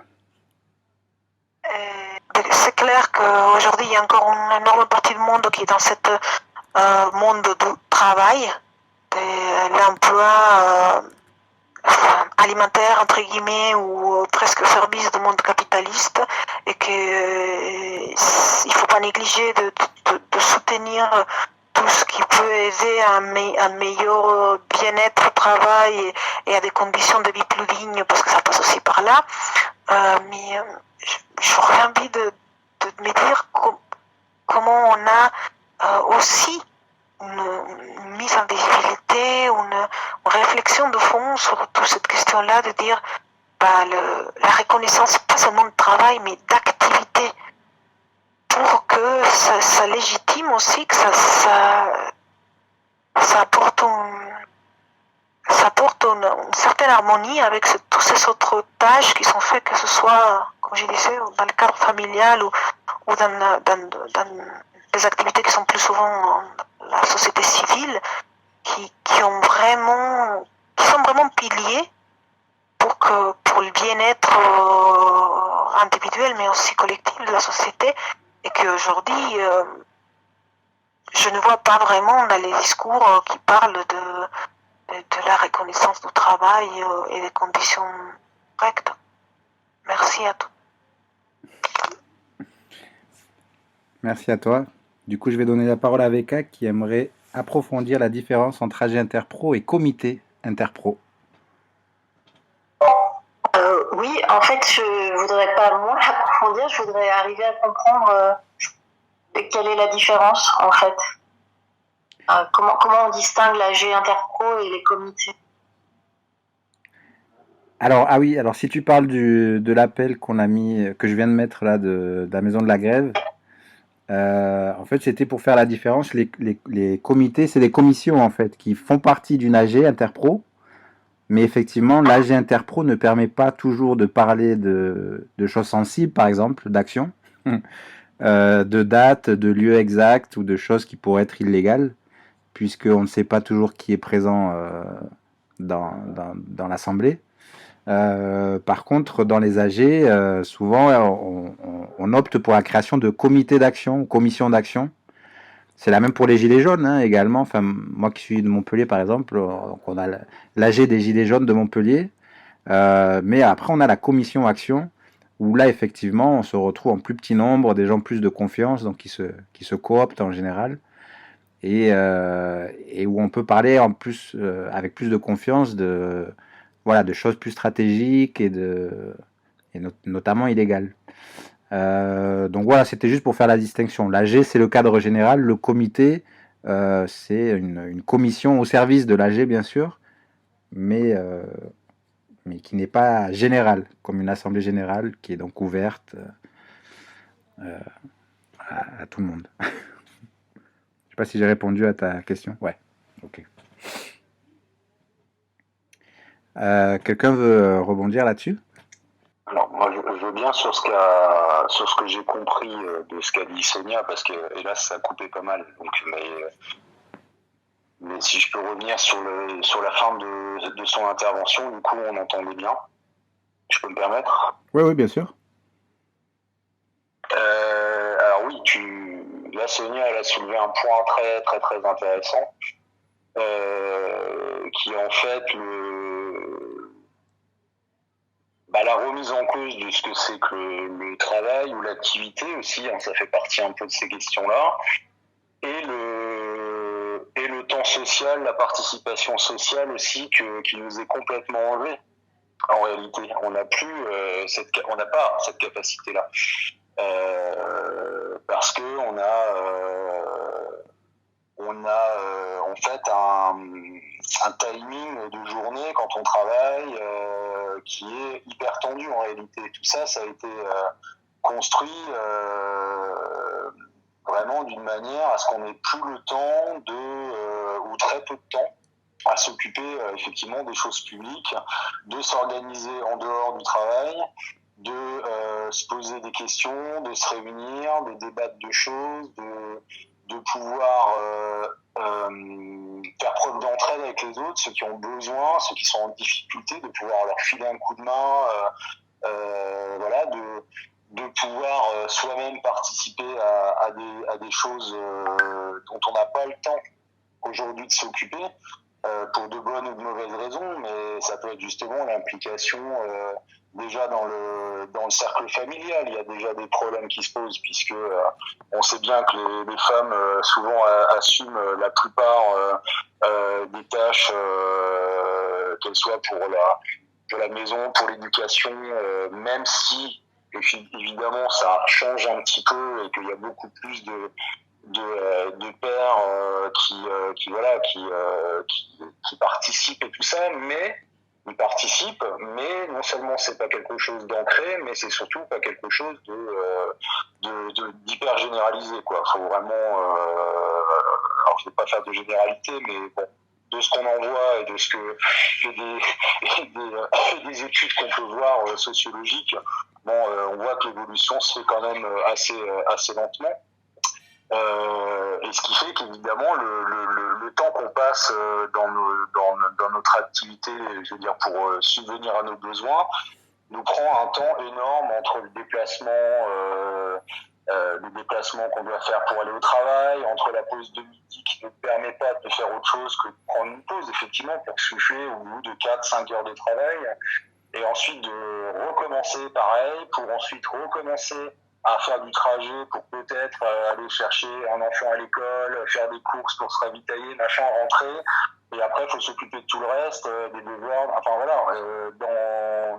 C'est clair qu'aujourd'hui, il y a encore une énorme partie du monde qui est dans ce monde du travail, de l'emploi alimentaire, entre guillemets, ou presque service du monde capitaliste, et qu'il ne faut pas négliger de soutenir tout ce qui peut aider à un meilleur bien-être au travail et à des conditions de vie plus dignes, parce que ça passe aussi par là. Mais j'aurais envie de me dire comment on a aussi une mise en visibilité, une réflexion de fond sur toute cette question-là, de dire la reconnaissance pas seulement de travail, mais d'activité, pour que ça légitime aussi, que ça apporte une certaine harmonie avec toutes ces autres tâches qui sont faites, que ce soit, comme je disais, dans le cadre familial ou dans des activités qui sont plus souvent dans la société civile, qui sont vraiment piliers pour le bien-être individuel, mais aussi collectif de la société, et qu'aujourd'hui, je ne vois pas vraiment dans les discours qui parlent de la reconnaissance du travail et des conditions correctes. Merci à tous. Merci à toi. Du coup, je vais donner la parole à Veka qui aimerait approfondir la différence entre AG Interpro et comité Interpro. Oui, en fait, je voudrais pas moi approfondir, je voudrais arriver à comprendre quelle est la différence, en fait. Comment on distingue l'AG Interpro et les comités? Alors, ah oui, alors si tu parles de l'appel qu'on a mis, que je viens de mettre là de la maison de la grève, en fait, c'était pour faire la différence. Les comités, c'est des commissions en fait qui font partie d'une AG Interpro, mais effectivement, l'AG Interpro ne permet pas toujours de parler de choses sensibles, par exemple, d'actions, de dates, de lieux exacts ou de choses qui pourraient être illégales, puisqu'on ne sait pas toujours qui est présent dans l'assemblée. Par contre, dans les AG, souvent, on opte pour la création de comités d'action, commissions d'action. C'est la même pour les Gilets jaunes hein, également. Enfin, moi qui suis de Montpellier, par exemple, on a l'AG des Gilets jaunes de Montpellier. Mais après, on a la commission action, où là, effectivement, on se retrouve en plus petit nombre, des gens plus de confiance, donc qui se cooptent en général. Et où on peut parler en plus, avec plus de confiance de choses plus stratégiques et notamment illégales. Donc voilà, c'était juste pour faire la distinction. L'AG, c'est le cadre général. Le comité, c'est une commission au service de l'AG, bien sûr, mais qui n'est pas générale, comme une assemblée générale qui est donc ouverte à tout le monde. Je sais pas si j'ai répondu à ta question. Ouais, ok. Quelqu'un veut rebondir là-dessus? Alors moi je veux bien sur ce que j'ai compris de ce qu'a dit Sonia, parce que hélas ça a coupé pas mal. Donc mais si je peux revenir sur la fin de son intervention, du coup on entendait bien. Je peux me permettre? Oui, bien sûr. Alors oui, là Sonia elle a soulevé un point très très très intéressant, qui est en fait la remise en cause de ce que c'est que le travail ou l'activité aussi, hein, ça fait partie un peu de ces questions-là, et le temps social, la participation sociale aussi qui nous est complètement enlevée. En réalité, on n'a pas cette capacité-là, on a en fait un timing de journée quand on travaille qui est hyper tendu en réalité. Tout ça, ça a été construit vraiment d'une manière à ce qu'on ait plus le temps ou très peu de temps à s'occuper effectivement des choses publiques, de s'organiser en dehors du travail, de se poser des questions, de se réunir, de débattre de choses, de pouvoir faire preuve d'entraide avec les autres, ceux qui ont besoin, ceux qui sont en difficulté, de pouvoir leur filer un coup de main, voilà, de pouvoir soi-même participer à des choses dont on n'a pas le temps aujourd'hui de s'occuper, pour de bonnes ou de mauvaises raisons, mais ça peut être justement l'implication déjà dans le cercle familial. Il y a déjà des problèmes qui se posent puisque on sait bien que les femmes souvent assument la plupart des tâches, qu'elles soient pour la maison, pour l'éducation, même si évidemment ça change un petit peu et qu'il y a beaucoup plus de pères qui participent et tout ça, mais ils participent, mais non seulement c'est pas quelque chose d'ancré, mais c'est surtout pas quelque chose d'hyper généralisé, quoi. Faut vraiment alors je vais pas faire de généralité, mais bon, de ce qu'on en voit et de ce que des études qu'on peut voir sociologiques, bon, on voit que l'évolution se fait quand même assez lentement. Et ce qui fait qu'évidemment le temps qu'on passe dans notre activité, je veux dire pour subvenir à nos besoins, nous prend un temps énorme entre le déplacement qu'on doit faire pour aller au travail, entre la pause de midi qui ne nous permet pas de faire autre chose que de prendre une pause effectivement pour souffler au bout de 4-5 heures de travail, et ensuite de recommencer pareil, pour ensuite recommencer à faire du trajet pour peut-être aller chercher un enfant à l'école, faire des courses pour se ravitailler, machin, rentrer. Et après, il faut s'occuper de tout le reste, des devoirs. Enfin voilà,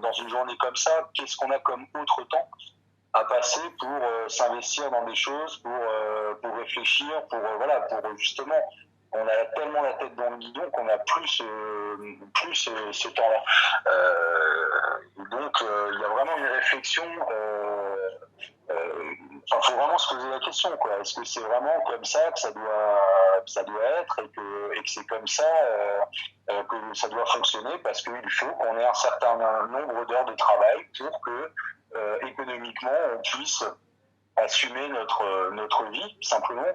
dans une journée comme ça, qu'est-ce qu'on a comme autre temps à passer pour s'investir dans des choses, pour réfléchir, pour justement, on a tellement la tête dans le guidon qu'on n'a plus ce temps-là. Donc, il y a vraiment une réflexion. Faut vraiment se poser la question, quoi. Est-ce que c'est vraiment comme ça que ça doit être et que c'est comme ça que ça doit fonctionner, parce qu'il faut qu'on ait un certain nombre d'heures de travail pour que économiquement on puisse assumer notre vie simplement.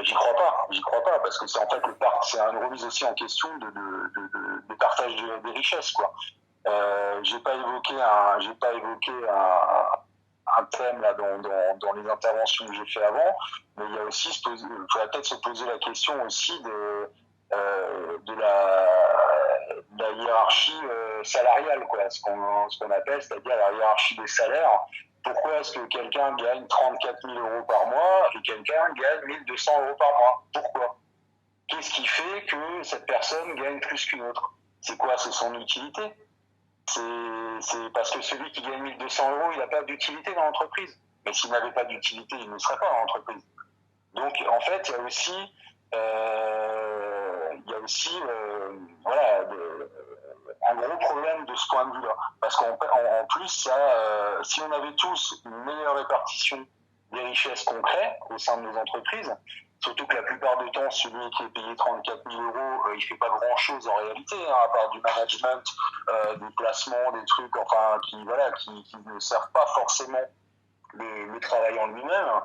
J'y crois pas, parce que c'est en fait c'est une remise aussi en question de partage des richesses, quoi. J'ai pas évoqué un thème là dans les interventions que j'ai fait avant, mais il y a aussi faudrait peut-être se poser la question aussi de la hiérarchie salariale, quoi, ce qu'on appelle, c'est-à-dire la hiérarchie des salaires. Pourquoi est-ce que quelqu'un gagne 34 000 euros par mois et quelqu'un gagne 1 200 euros par mois? Pourquoi? Qu'est-ce qui fait que cette personne gagne plus qu'une autre? C'est quoi? C'est son utilité? C'est parce que celui qui gagne 1 200 euros, il n'a pas d'utilité dans l'entreprise. Mais s'il n'avait pas d'utilité, il ne serait pas dans l'entreprise. Donc, en fait, il y a aussi un gros problème de ce point de vue-là. Parce qu'en plus, si on avait tous une meilleure répartition des richesses qu'on crée au sein de nos entreprises, surtout que la plupart du temps, celui qui est payé 34 000 euros, il fait pas grand-chose en réalité, à part du management, des placements, des trucs, enfin, qui ne servent pas forcément le travail en lui-même.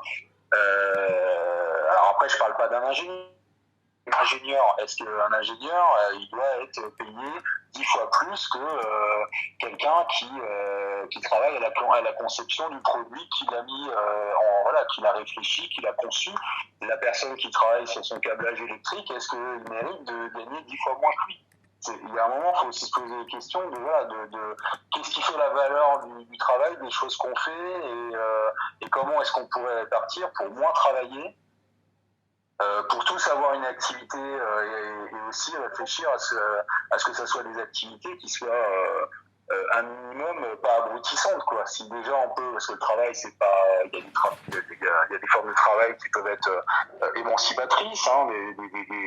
Alors après, je parle pas d'un ingénieur. Est-ce qu'un ingénieur, il doit être payé 10 fois plus que quelqu'un qui travaille à la conception du produit qu'il a mis qu'il a réfléchi, qu'il a conçu? La personne qui travaille sur son câblage électrique, est-ce qu'il mérite de gagner 10 fois moins que lui? Il y a un moment, il faut aussi se poser des questions de qu'est-ce qui fait la valeur du travail, des choses qu'on fait, et comment est-ce qu'on pourrait répartir pour moins travailler, pour tous avoir une activité, et aussi réfléchir à ce que ça soit des activités qui soient un minimum pas aboutissantes, quoi. Si déjà on peut, parce que le travail, c'est pas, il y a des formes de travail qui peuvent être émancipatrices, hein,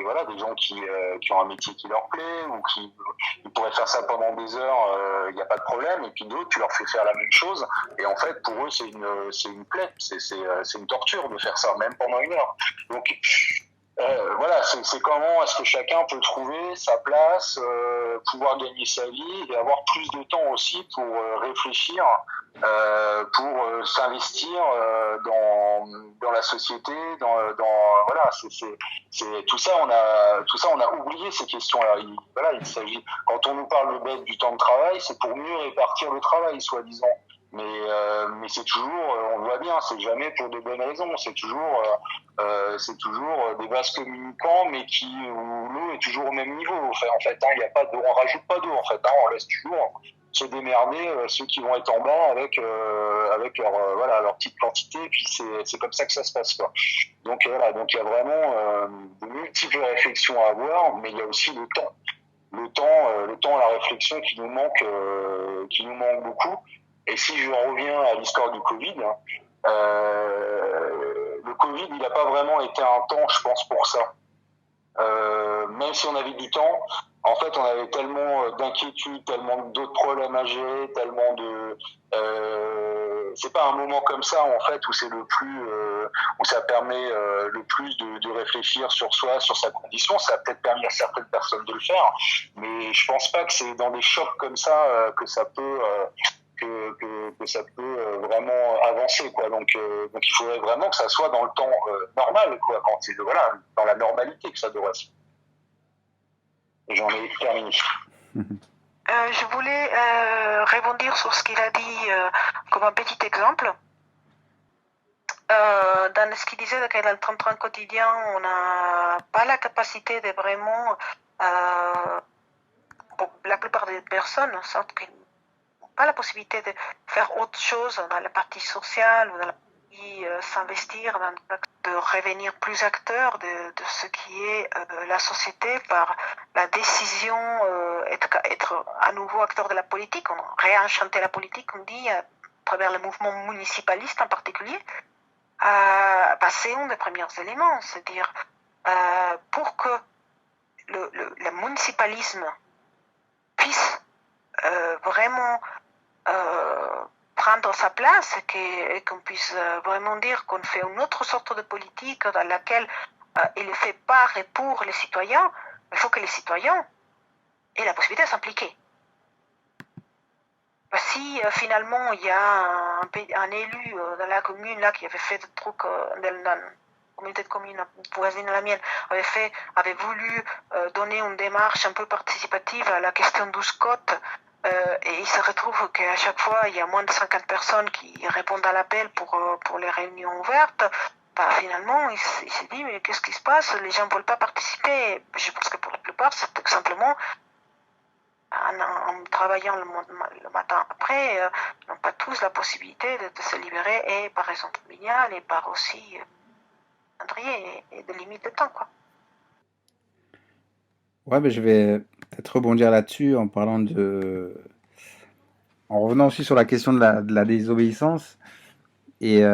voilà, des gens qui ont un métier qui leur plaît ou qui ils pourraient faire ça pendant des heures, il n'y a pas de problème. Et puis d'autres, tu leur fais faire la même chose, et en fait, pour eux, c'est une plaie, c'est une torture de faire ça, même pendant une heure. Donc voilà, c'est comment est-ce que chacun peut trouver sa place, pouvoir gagner sa vie et avoir plus de temps aussi pour réfléchir, pour s'investir dans la société, voilà, c'est tout ça on a oublié ces questions-là. Il s'agit, quand on nous parle de baisse du temps de travail, c'est pour mieux répartir le travail, soi-disant. Mais c'est toujours, on le voit bien, c'est jamais pour de bonnes raisons. C'est toujours des vases communicants, mais où l'eau est toujours au même niveau. Enfin, en fait, il y a pas d'eau, on rajoute pas d'eau. En fait, on laisse toujours se démerder ceux qui vont être en bas avec leur petite quantité. Et puis c'est comme ça que ça se passe, quoi. Donc voilà, donc il y a vraiment de multiples réflexions à avoir, mais il y a aussi le temps, la réflexion qui nous manque beaucoup. Et si je reviens à l'histoire du Covid, le Covid, il n'a pas vraiment été un temps, je pense, pour ça. Même si on avait du temps, en fait, on avait tellement d'inquiétudes, tellement d'autres problèmes à gérer, tellement de... c'est pas un moment comme ça, en fait, où c'est le plus... où ça permet le plus de réfléchir sur soi, sur sa condition. Ça a peut-être permis à certaines personnes de le faire, mais je pense pas que c'est dans des chocs comme ça que ça peut... que ça peut vraiment avancer, quoi. Donc il faudrait vraiment que ça soit dans le temps normal, quoi, quand c'est dans la normalité que ça devrait se. J'en ai terminé. Je voulais rebondir sur ce qu'il a dit comme un petit exemple. Dans ce qu'il disait que dans le 33 quotidien, on n'a pas la capacité de vraiment, la plupart des personnes sentent qu'ils pas la possibilité de faire autre chose dans la partie sociale ou dans la partie s'investir, de revenir plus acteur de ce qui est la société par la décision, être à nouveau acteur de la politique, on réenchanter la politique, on dit, à travers le mouvement municipaliste en particulier, c'est un des premiers éléments, c'est-à-dire pour que le municipalisme puisse vraiment prendre sa place et qu'on puisse vraiment dire qu'on fait une autre sorte de politique dans laquelle il est fait par et pour les citoyens, il faut que les citoyens aient la possibilité de s'impliquer. Si finalement il y a un élu dans la commune là qui avait fait des trucs dans la communauté de communes voisine à la mienne, avait voulu donner une démarche un peu participative à la question du SCOT, et il se retrouve qu'à chaque fois il y a moins de 50 personnes qui répondent à l'appel pour les réunions ouvertes, finalement il s'est dit mais qu'est-ce qui se passe, les gens ne veulent pas participer. Je pense que pour la plupart c'est tout simplement en travaillant le matin après, n'ont pas tous la possibilité de se libérer et par raison familiale et par aussi calendrier et de limite de temps, quoi. Ouais, mais je vais peut-être rebondir là-dessus en revenant aussi sur la question de la désobéissance et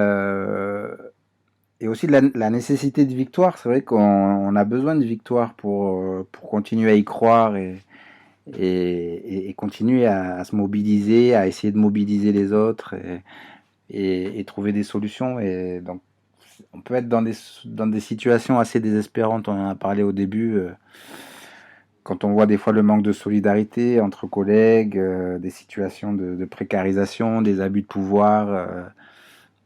aussi de la nécessité de victoire. C'est vrai qu'on a besoin de victoire pour continuer à y croire et continuer à se mobiliser, à essayer de mobiliser les autres et trouver des solutions. Et donc, on peut être dans des situations assez désespérantes. On en a parlé au début. Quand on voit des fois le manque de solidarité entre collègues, des situations de précarisation, des abus de pouvoir,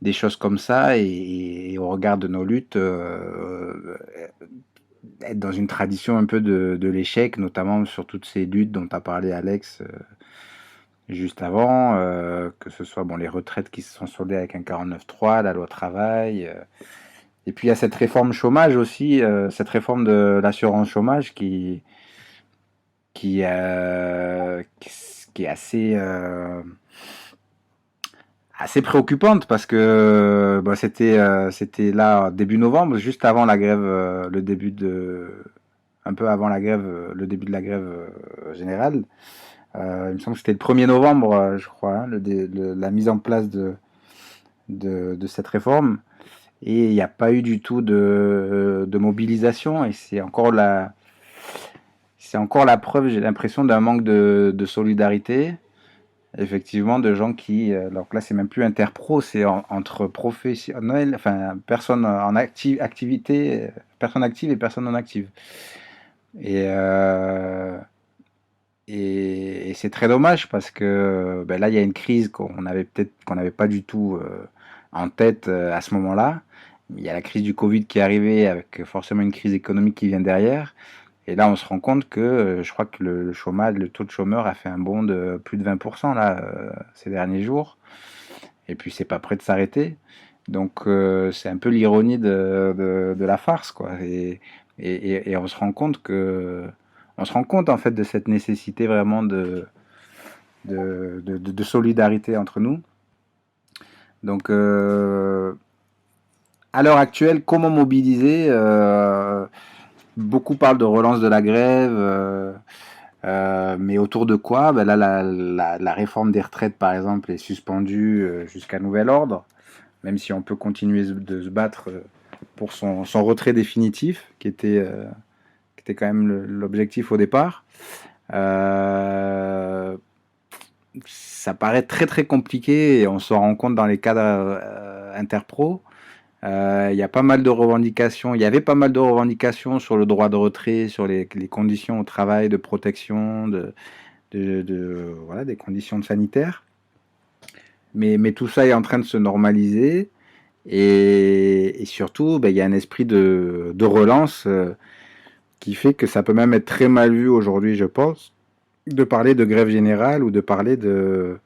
des choses comme ça, et au regard de nos luttes, être dans une tradition un peu de l'échec, notamment sur toutes ces luttes dont a parlé Alex juste avant, que ce soit les retraites qui se sont soldées avec un 49.3, la loi travail, et puis il y a cette réforme chômage aussi, cette réforme de l'assurance chômage qui est assez préoccupante parce que c'était là début novembre, juste avant la grève, un peu avant la grève, le début de la grève générale, Il me semble que c'était le 1er novembre, je crois, hein, la mise en place de cette réforme. Et il n'y a pas eu du tout de mobilisation. Et c'est encore la preuve, j'ai l'impression, d'un manque de solidarité. Effectivement, de gens qui, alors là, c'est même plus interpro, c'est entre professionnels, enfin, personnes en activité, personnes actives et personnes non actives. Et, et c'est très dommage parce que ben là, il y a une crise qu'on n'avait pas du tout en tête à ce moment-là. Il y a la crise du Covid qui est arrivée avec forcément une crise économique qui vient derrière. Et là, on se rend compte que je crois que le chômage, le taux de chômeurs a fait un bond de plus de 20% là, ces derniers jours. Et puis, c'est pas prêt de s'arrêter. Donc, c'est un peu l'ironie de la farce, quoi. Et on se rend compte en fait de cette nécessité vraiment de solidarité entre nous. Donc, à l'heure actuelle, comment mobiliser beaucoup parlent de relance de la grève, mais autour de quoi? Ben là, la réforme des retraites, par exemple, est suspendue jusqu'à nouvel ordre, même si on peut continuer de se battre pour son retrait définitif, qui était quand même l'objectif au départ. Ça paraît très très compliqué et on s'en rend compte dans les cadres interpro. Il y a pas mal de revendications. Il y avait pas mal de revendications sur le droit de retrait, sur les conditions au travail, de protection, voilà, des conditions sanitaires. Mais tout ça est en train de se normaliser et surtout, ben, il y a un esprit de relance qui fait que ça peut même être très mal vu aujourd'hui, je pense, de parler de grève générale ou de parler de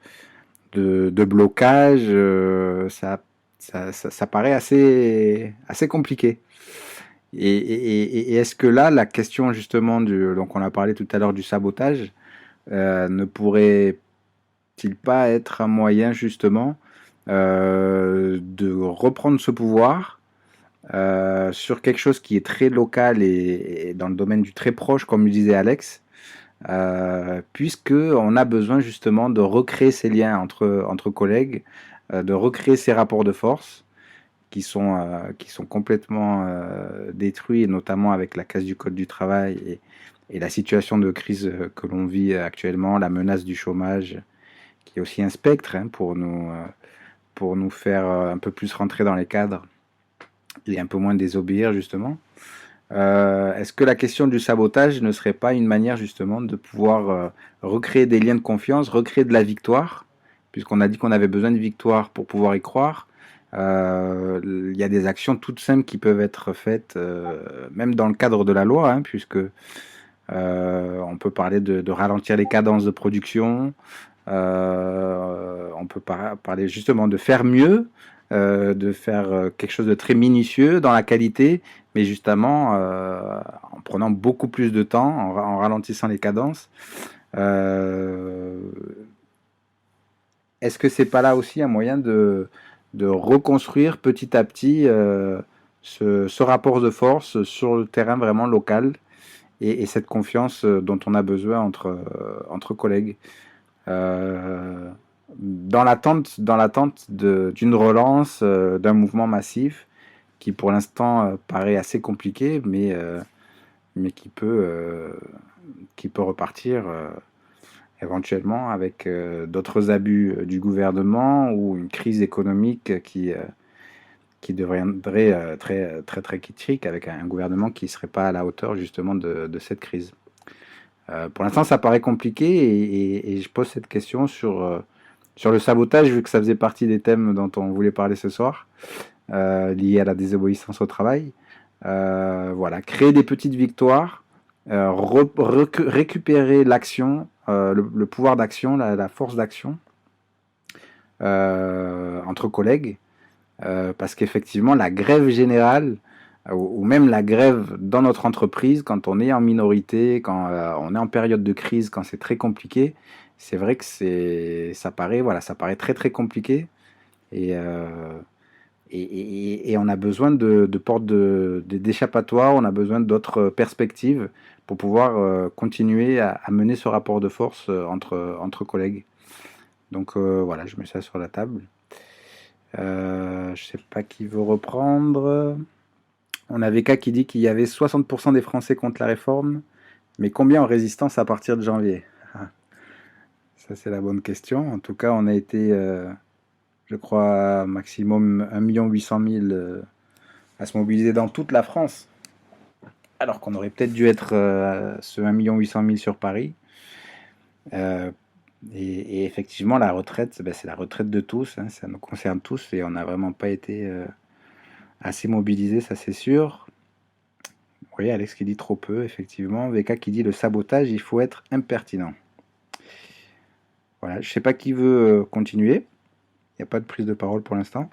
blocage. Ça paraît assez compliqué. Et est-ce que là, la question justement donc on a parlé tout à l'heure du sabotage, ne pourrait-il pas être un moyen justement de reprendre ce pouvoir sur quelque chose qui est très local et dans le domaine du très proche, comme le disait Alex, puisque on a besoin justement de recréer ces liens entre collègues, de recréer ces rapports de force qui sont complètement détruits, et notamment avec la casse du code du travail et la situation de crise que l'on vit actuellement, la menace du chômage, qui est aussi un spectre hein, pour nous faire un peu plus rentrer dans les cadres et un peu moins désobéir justement. Est-ce que la question du sabotage ne serait pas une manière justement de pouvoir recréer des liens de confiance, recréer de la victoire, puisqu'on a dit qu'on avait besoin de victoire pour pouvoir y croire. Il y a des actions toutes simples qui peuvent être faites, même dans le cadre de la loi, hein, puisque on peut parler de ralentir les cadences de production, on peut parler justement de faire mieux, de faire quelque chose de très minutieux dans la qualité, mais justement en prenant beaucoup plus de temps, en ralentissant les cadences. Est-ce que c'est pas là aussi un moyen de reconstruire petit à petit ce rapport de force sur le terrain vraiment local et cette confiance dont on a besoin entre collègues dans l'attente d'une relance d'un mouvement massif qui pour l'instant paraît assez compliqué mais qui peut repartir éventuellement avec d'autres abus du gouvernement ou une crise économique qui deviendrait très, très, très critique avec un gouvernement qui ne serait pas à la hauteur justement de cette crise. Pour l'instant, ça paraît compliqué et je pose cette question sur le sabotage, vu que ça faisait partie des thèmes dont on voulait parler ce soir, liés à la désobéissance au travail. Voilà, créer des petites victoires, récupérer l'action, le pouvoir d'action, la force d'action entre collègues, parce qu'effectivement la grève générale ou même la grève dans notre entreprise, quand on est en minorité, quand on est en période de crise, quand c'est très compliqué, c'est vrai que ça paraît très très compliqué et Et on a besoin de portes d'échappatoire, on a besoin d'autres perspectives pour pouvoir continuer à mener ce rapport de force entre collègues. Donc voilà, je mets ça sur la table. Je sais pas qui veut reprendre. On a VK qui dit qu'il y avait 60% des Français contre la réforme, mais combien en résistance à partir de janvier? Ça c'est la bonne question. En tout cas, on a été, je crois, maximum 1 800 000 à se mobiliser dans toute la France, alors qu'on aurait peut-être dû être ce 1 800 000 sur Paris. Et effectivement, la retraite, c'est la retraite de tous, hein, ça nous concerne tous, et on n'a vraiment pas été assez mobilisés, ça c'est sûr. Oui, Alex qui dit trop peu, effectivement. VK qui dit le sabotage, il faut être impertinent. Voilà, je sais pas qui veut continuer. Il n'y a pas de prise de parole pour l'instant.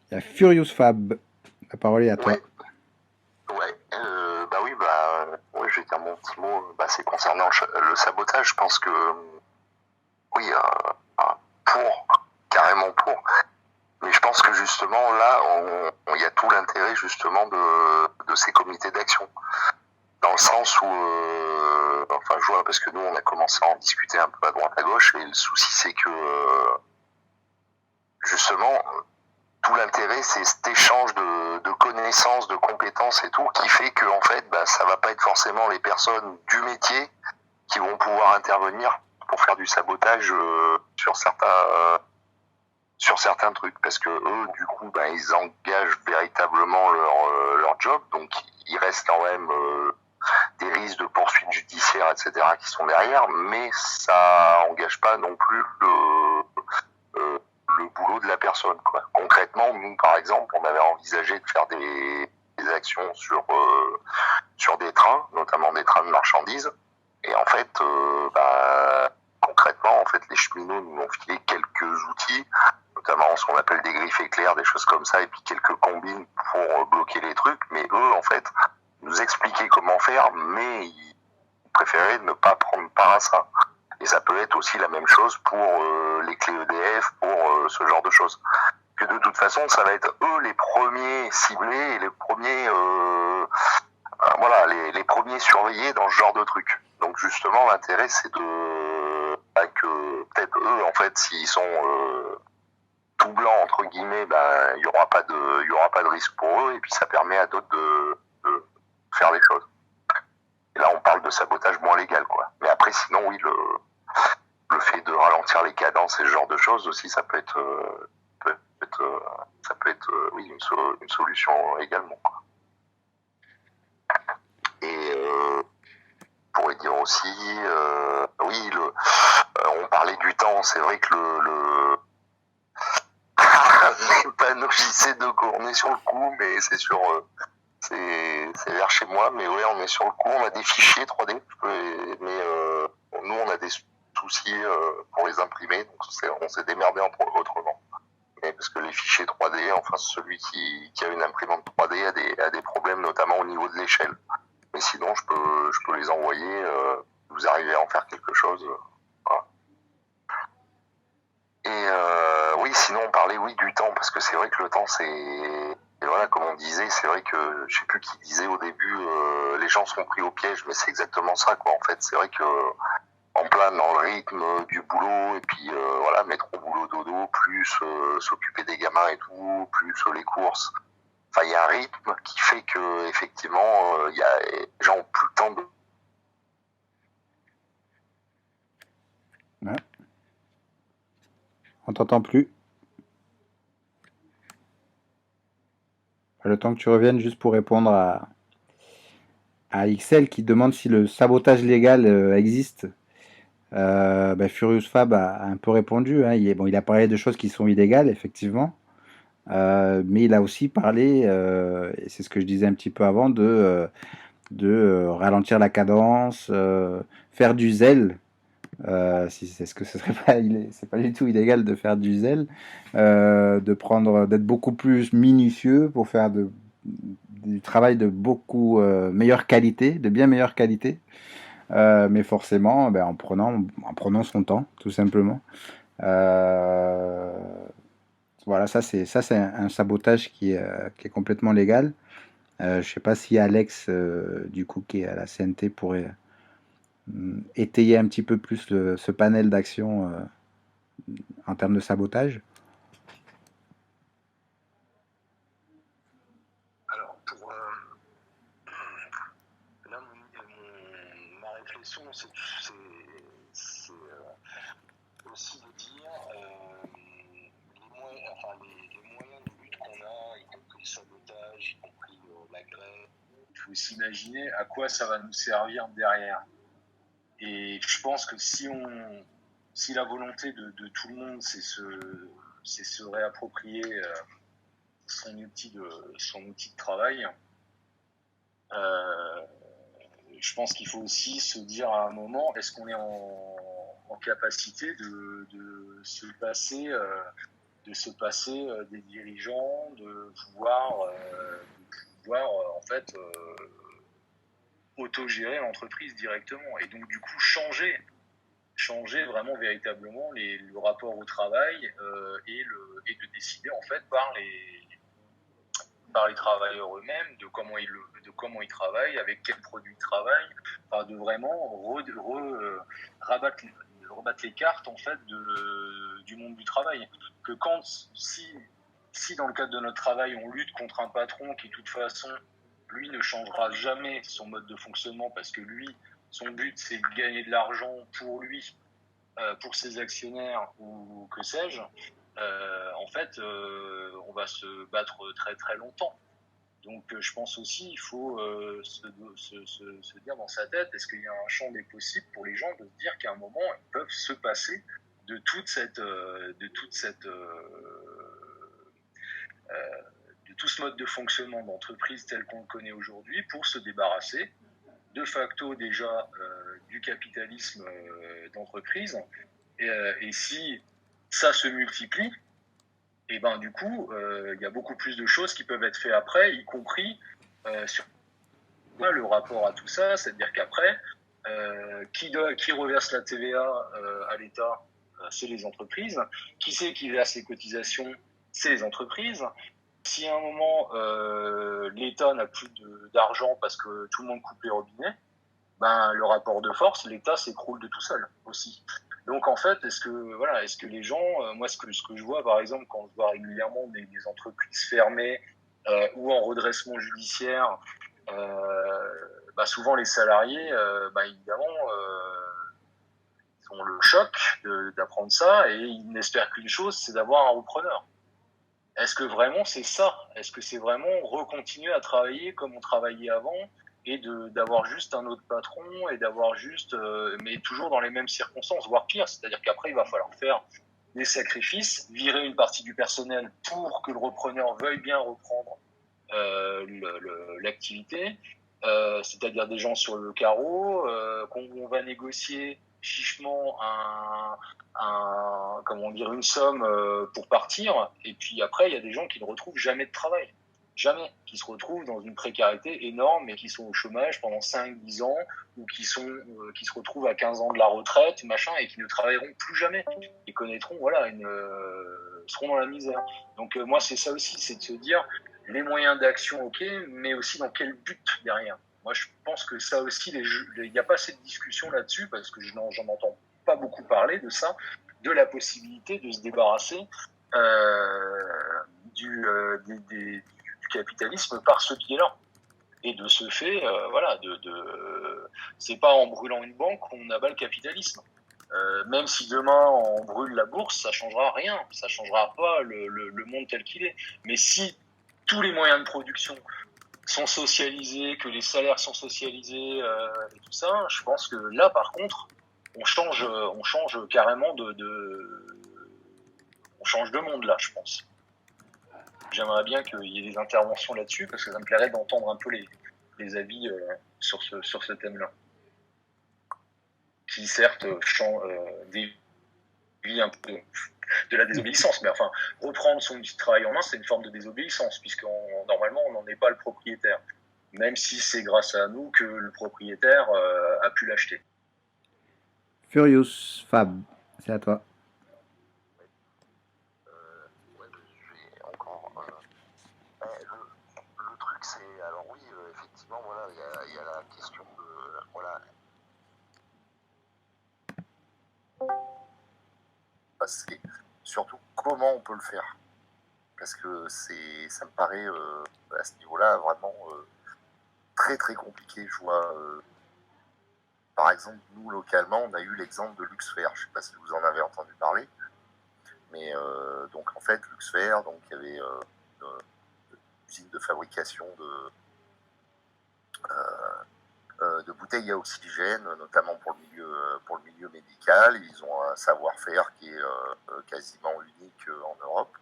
Il y a Furious Fab. La parole est à toi. Oui, je vais dire mon petit mot. C'est concernant le sabotage. Je pense que oui, carrément pour. Mais je pense que justement là, il y a tout l'intérêt justement de ces comités d'action. Dans le sens où, je vois, parce que nous on a commencé à en discuter un peu à droite à gauche, et le souci c'est que justement tout l'intérêt c'est cet échange de connaissances, de compétences et tout, qui fait que en fait ça va pas être forcément les personnes du métier qui vont pouvoir intervenir pour faire du sabotage sur certains trucs, parce que eux du coup ils engagent véritablement leur job, donc il reste quand même des risques de poursuites judiciaires, etc., qui sont derrière, mais ça engage pas non plus le boulot de la personne, quoi. Concrètement, nous, par exemple, on avait envisagé de faire des actions sur des trains, notamment des trains de marchandises, et en fait, concrètement, en fait, les cheminots nous ont filé quelques outils, notamment ce qu'on appelle des griffes éclairs, des choses comme ça, et puis quelques combines pour bloquer les trucs, mais eux, en fait, nous expliquer comment faire, mais ils préféraient ne pas prendre part à ça. Et ça peut être aussi la même chose pour les clés EDF, pour ce genre de choses. Que de toute façon, ça va être eux les premiers ciblés et les premiers, les premiers surveillés dans ce genre de trucs. Donc justement, l'intérêt, c'est que peut-être eux, en fait, s'ils sont tout blancs entre guillemets, il y aura pas de risque pour eux, et puis ça permet à d'autres de faire les choses. Et là, on parle de sabotage moins légal, quoi. Mais après, sinon, oui, le fait de ralentir les cadences et ce genre de choses aussi, ça peut être une solution également, quoi. Et on pourrait dire aussi, on parlait du temps. C'est vrai que le panneau JC2, on est sur le coup, mais c'est sur c'est vers chez moi, mais ouais, on est sur le coup, on a des fichiers 3D, mais nous on a des soucis pour les imprimer, donc on s'est démerdé autrement. Mais parce que les fichiers 3D, enfin celui qui a une imprimante 3D a des problèmes, notamment au niveau de l'échelle. Mais sinon, je peux les envoyer, vous arrivez à en faire quelque chose. Voilà. Et oui, sinon on parlait du temps, parce que c'est vrai que le temps et voilà, comme on disait, c'est vrai que je sais plus qui disait au début, les gens sont pris au piège, mais c'est exactement ça, quoi. En fait, c'est vrai que en plein dans le rythme du boulot, et puis mettre au boulot dodo, plus s'occuper des gamins et tout, plus les courses. Enfin, il y a un rythme qui fait que effectivement, les gens ont plus le temps de. Ouais. On t'entend plus. Le temps que tu reviennes, juste pour répondre à XL qui demande si le sabotage légal existe. Furious Fab a un peu répondu, hein. Il a parlé de choses qui sont illégales, effectivement. Mais il a aussi parlé, et c'est ce que je disais un petit peu avant, de ralentir la cadence, faire du zèle. Est-ce que ce serait pas, c'est pas du tout illégal de faire du zèle, d'être beaucoup plus minutieux pour faire du travail de beaucoup meilleure qualité, de bien meilleure qualité, mais forcément en prenant son temps, tout simplement. Voilà, ça c'est un sabotage qui est complètement légal. Je sais pas si Alex, du coup, qui est à la CNT, pourrait étayer un petit peu plus ce panel d'actions en termes de sabotage. Alors, là, ma réflexion, c'est aussi de dire les moyens de lutte qu'on a, y compris le sabotage, y compris la grève. Il faut s'imaginer à quoi ça va nous servir derrière. Et je pense que si la volonté de tout le monde, c'est se réapproprier son outil de travail, je pense qu'il faut aussi se dire à un moment, est-ce qu'on est en capacité de se passer des dirigeants, de pouvoir en fait autogérer l'entreprise directement, et donc du coup changer vraiment véritablement le rapport au travail, et de décider en fait par les travailleurs eux-mêmes de comment ils travaillent, avec quels produits ils travaillent, enfin, de vraiment rabattre les cartes en fait du monde du travail. Que si dans le cadre de notre travail on lutte contre un patron qui de toute façon lui ne changera jamais son mode de fonctionnement, parce que lui, son but c'est de gagner de l'argent pour lui, pour ses actionnaires ou que sais-je, en fait, on va se battre très très longtemps. Donc je pense aussi il faut se dire dans sa tête, est-ce qu'il y a un champ des possibles pour les gens de se dire qu'à un moment ils peuvent se passer de tout ce mode de fonctionnement d'entreprise tel qu'on le connaît aujourd'hui, pour se débarrasser de facto déjà du capitalisme d'entreprise. Et si ça se multiplie, et ben du coup, il y a beaucoup plus de choses qui peuvent être faites après, y compris sur le rapport à tout ça, c'est-à-dire qu'après, qui reverse la TVA à l'État, c'est les entreprises. Qui c'est qui verse les cotisations? C'est les entreprises. Si à un moment l'État n'a plus d'argent parce que tout le monde coupe les robinets, ben le rapport de force, l'État s'écroule de tout seul aussi. Donc en fait, est-ce que les gens, moi ce que je vois par exemple quand je vois régulièrement des entreprises fermées ou en redressement judiciaire, souvent les salariés, évidemment, ont le choc d'apprendre ça, et ils n'espèrent qu'une chose, c'est d'avoir un repreneur. Est-ce que vraiment c'est ça? Est-ce que c'est vraiment recontinuer à travailler comme on travaillait avant, et d'avoir juste un autre patron, et d'avoir juste, mais toujours dans les mêmes circonstances, voire pire, c'est-à-dire qu'après il va falloir faire des sacrifices, virer une partie du personnel pour que le repreneur veuille bien reprendre l'activité, c'est-à-dire des gens sur le carreau, qu'on va négocier chichement une somme pour partir, et puis après il y a des gens qui ne retrouvent jamais de travail, jamais, qui se retrouvent dans une précarité énorme et qui sont au chômage pendant 5-10 ans, ou qui se retrouvent à 15 ans de la retraite, machin, et qui ne travailleront plus jamais, et connaîtront, seront dans la misère. Donc moi c'est ça aussi, c'est de se dire les moyens d'action, ok, mais aussi dans quel but derrière. Moi je pense que ça aussi, il n'y a pas cette discussion là-dessus, parce que j'en entends pas beaucoup parler de ça, de la possibilité de se débarrasser du capitalisme par ce biais-là. Et de ce fait, c'est pas en brûlant une banque qu'on abat le capitalisme. Même si demain on brûle la bourse, ça changera rien, ça changera pas le monde tel qu'il est. Mais si tous les moyens de production sont socialisés, que les salaires sont socialisés et tout ça, je pense que là par contre, on change carrément on change de monde là, je pense. J'aimerais bien qu'il y ait des interventions là-dessus, parce que ça me plairait d'entendre un peu les avis sur ce thème-là, qui certes dévie un peu de la désobéissance, mais enfin, reprendre son petit travail en main, c'est une forme de désobéissance, puisque normalement on n'en est pas le propriétaire, même si c'est grâce à nous que le propriétaire a pu l'acheter. Furious, Fab, c'est à toi. c'est surtout comment on peut le faire. Parce que ça me paraît à ce niveau-là vraiment très très compliqué. Je vois, par exemple, nous localement, on a eu l'exemple de Luxfer. Je ne sais pas si vous en avez entendu parler, mais donc en fait, Luxfer, donc il y avait une usine de fabrication de bouteilles à oxygène, notamment pour le milieu médical. Ils ont un savoir-faire qui est quasiment unique en Europe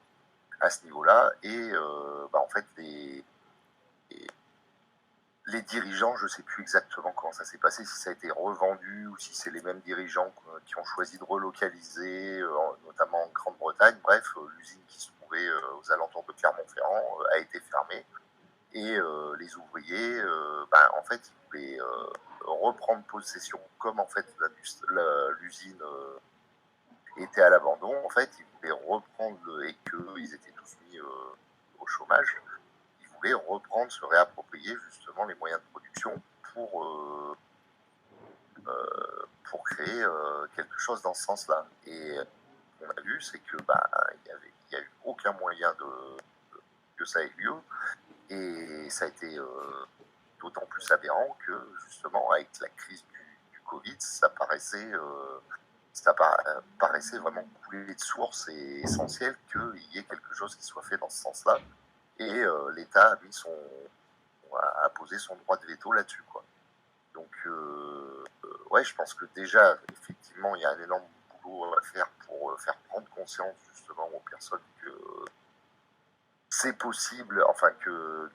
à ce niveau-là. Et en fait, les dirigeants, je ne sais plus exactement comment ça s'est passé, si ça a été revendu ou si c'est les mêmes dirigeants qui ont choisi de relocaliser, notamment en Grande-Bretagne. Bref, l'usine qui se trouvait aux alentours de Clermont-Ferrand a été fermée. Et les ouvriers, en fait, ils voulaient reprendre possession, comme en fait l'usine était à l'abandon. En fait, ils voulaient reprendre, et qu'ils étaient tous mis au chômage, ils voulaient reprendre, se réapproprier justement les moyens de production pour créer quelque chose dans ce sens-là. Et ce qu'on a vu, c'est que il n'y a eu aucun moyen que ça ait lieu. Et ça a été d'autant plus aberrant que, justement, avec la crise du Covid, ça paraissait vraiment couler de source et essentiel qu'il y ait quelque chose qui soit fait dans ce sens-là. Et l'État a posé son droit de veto là-dessus, quoi. Donc, ouais, je pense que déjà, effectivement, il y a un énorme boulot à faire pour faire prendre conscience, justement, aux personnes que c'est possible, enfin que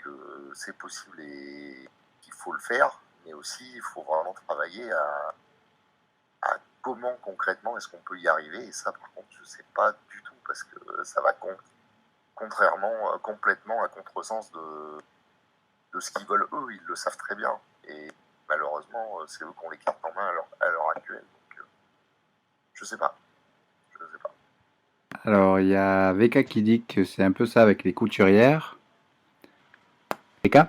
c'est possible et qu'il faut le faire, mais aussi il faut vraiment travailler à comment concrètement est-ce qu'on peut y arriver. Et ça, par contre, je ne sais pas du tout, parce que ça va complètement à contresens de ce qu'ils veulent eux. Ils le savent très bien, et malheureusement, c'est eux qui ont les cartes en main à l'heure actuelle. Donc, je sais pas. Alors, il y a VK qui dit que c'est un peu ça avec les couturières. VK?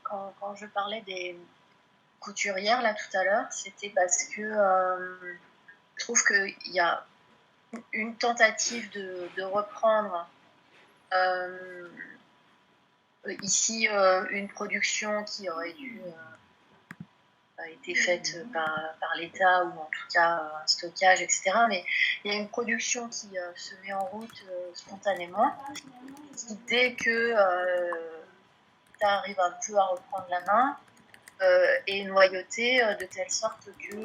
Quand je parlais des couturières là tout à l'heure, c'était parce que je trouve qu'il y a une tentative de reprendre ici une production qui aurait dû a été faite par l'État, ou en tout cas un stockage, etc. Mais il y a une production qui se met en route spontanément, qui, dès que l'État arrive un peu à reprendre la main, est noyauté de telle sorte que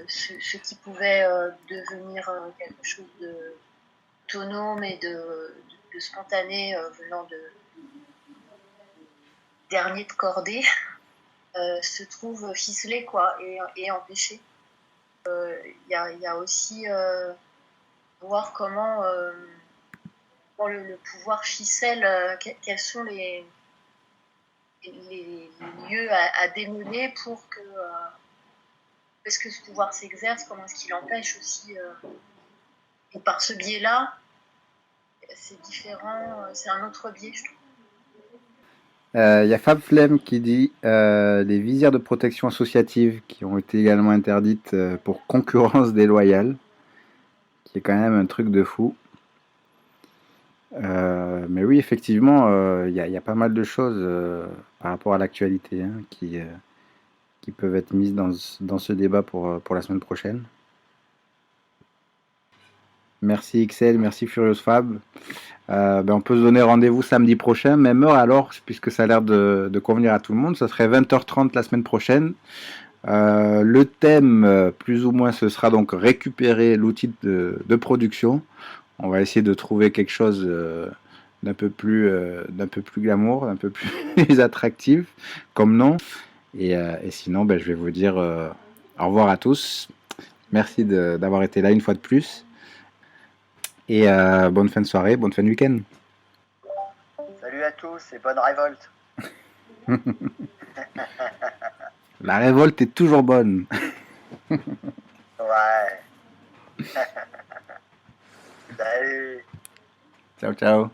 ce qui pouvait devenir quelque chose d'autonome et de spontané venant de dernier de cordée, se trouve ficelé, quoi, et empêché. Il y a aussi voir comment le pouvoir ficelle, quels sont les lieux à démêler pour que est-ce que ce pouvoir s'exerce, comment est-ce qu'il empêche aussi, et par ce biais-là, c'est différent, c'est un autre biais, je trouve. Il y a Fab Flemme qui dit les visières de protection associative qui ont été également interdites pour concurrence déloyale, qui est quand même un truc de fou. Mais oui, effectivement, il y a pas mal de choses par rapport à l'actualité qui peuvent être mises dans ce débat pour la semaine prochaine. Merci XL, merci Furious Fab. On peut se donner rendez-vous samedi prochain, même heure alors, puisque ça a l'air de convenir à tout le monde. Ça serait 20h30 la semaine prochaine. Le thème, plus ou moins, ce sera donc récupérer l'outil de production. On va essayer de trouver quelque chose d'un peu plus glamour, d'un peu plus attractif comme nom. Et sinon, je vais vous dire au revoir à tous. Merci d'avoir été là une fois de plus. Et bonne fin de soirée, bonne fin de week-end. Salut à tous et bonne révolte. La révolte est toujours bonne. Ouais. Salut. Ciao, ciao.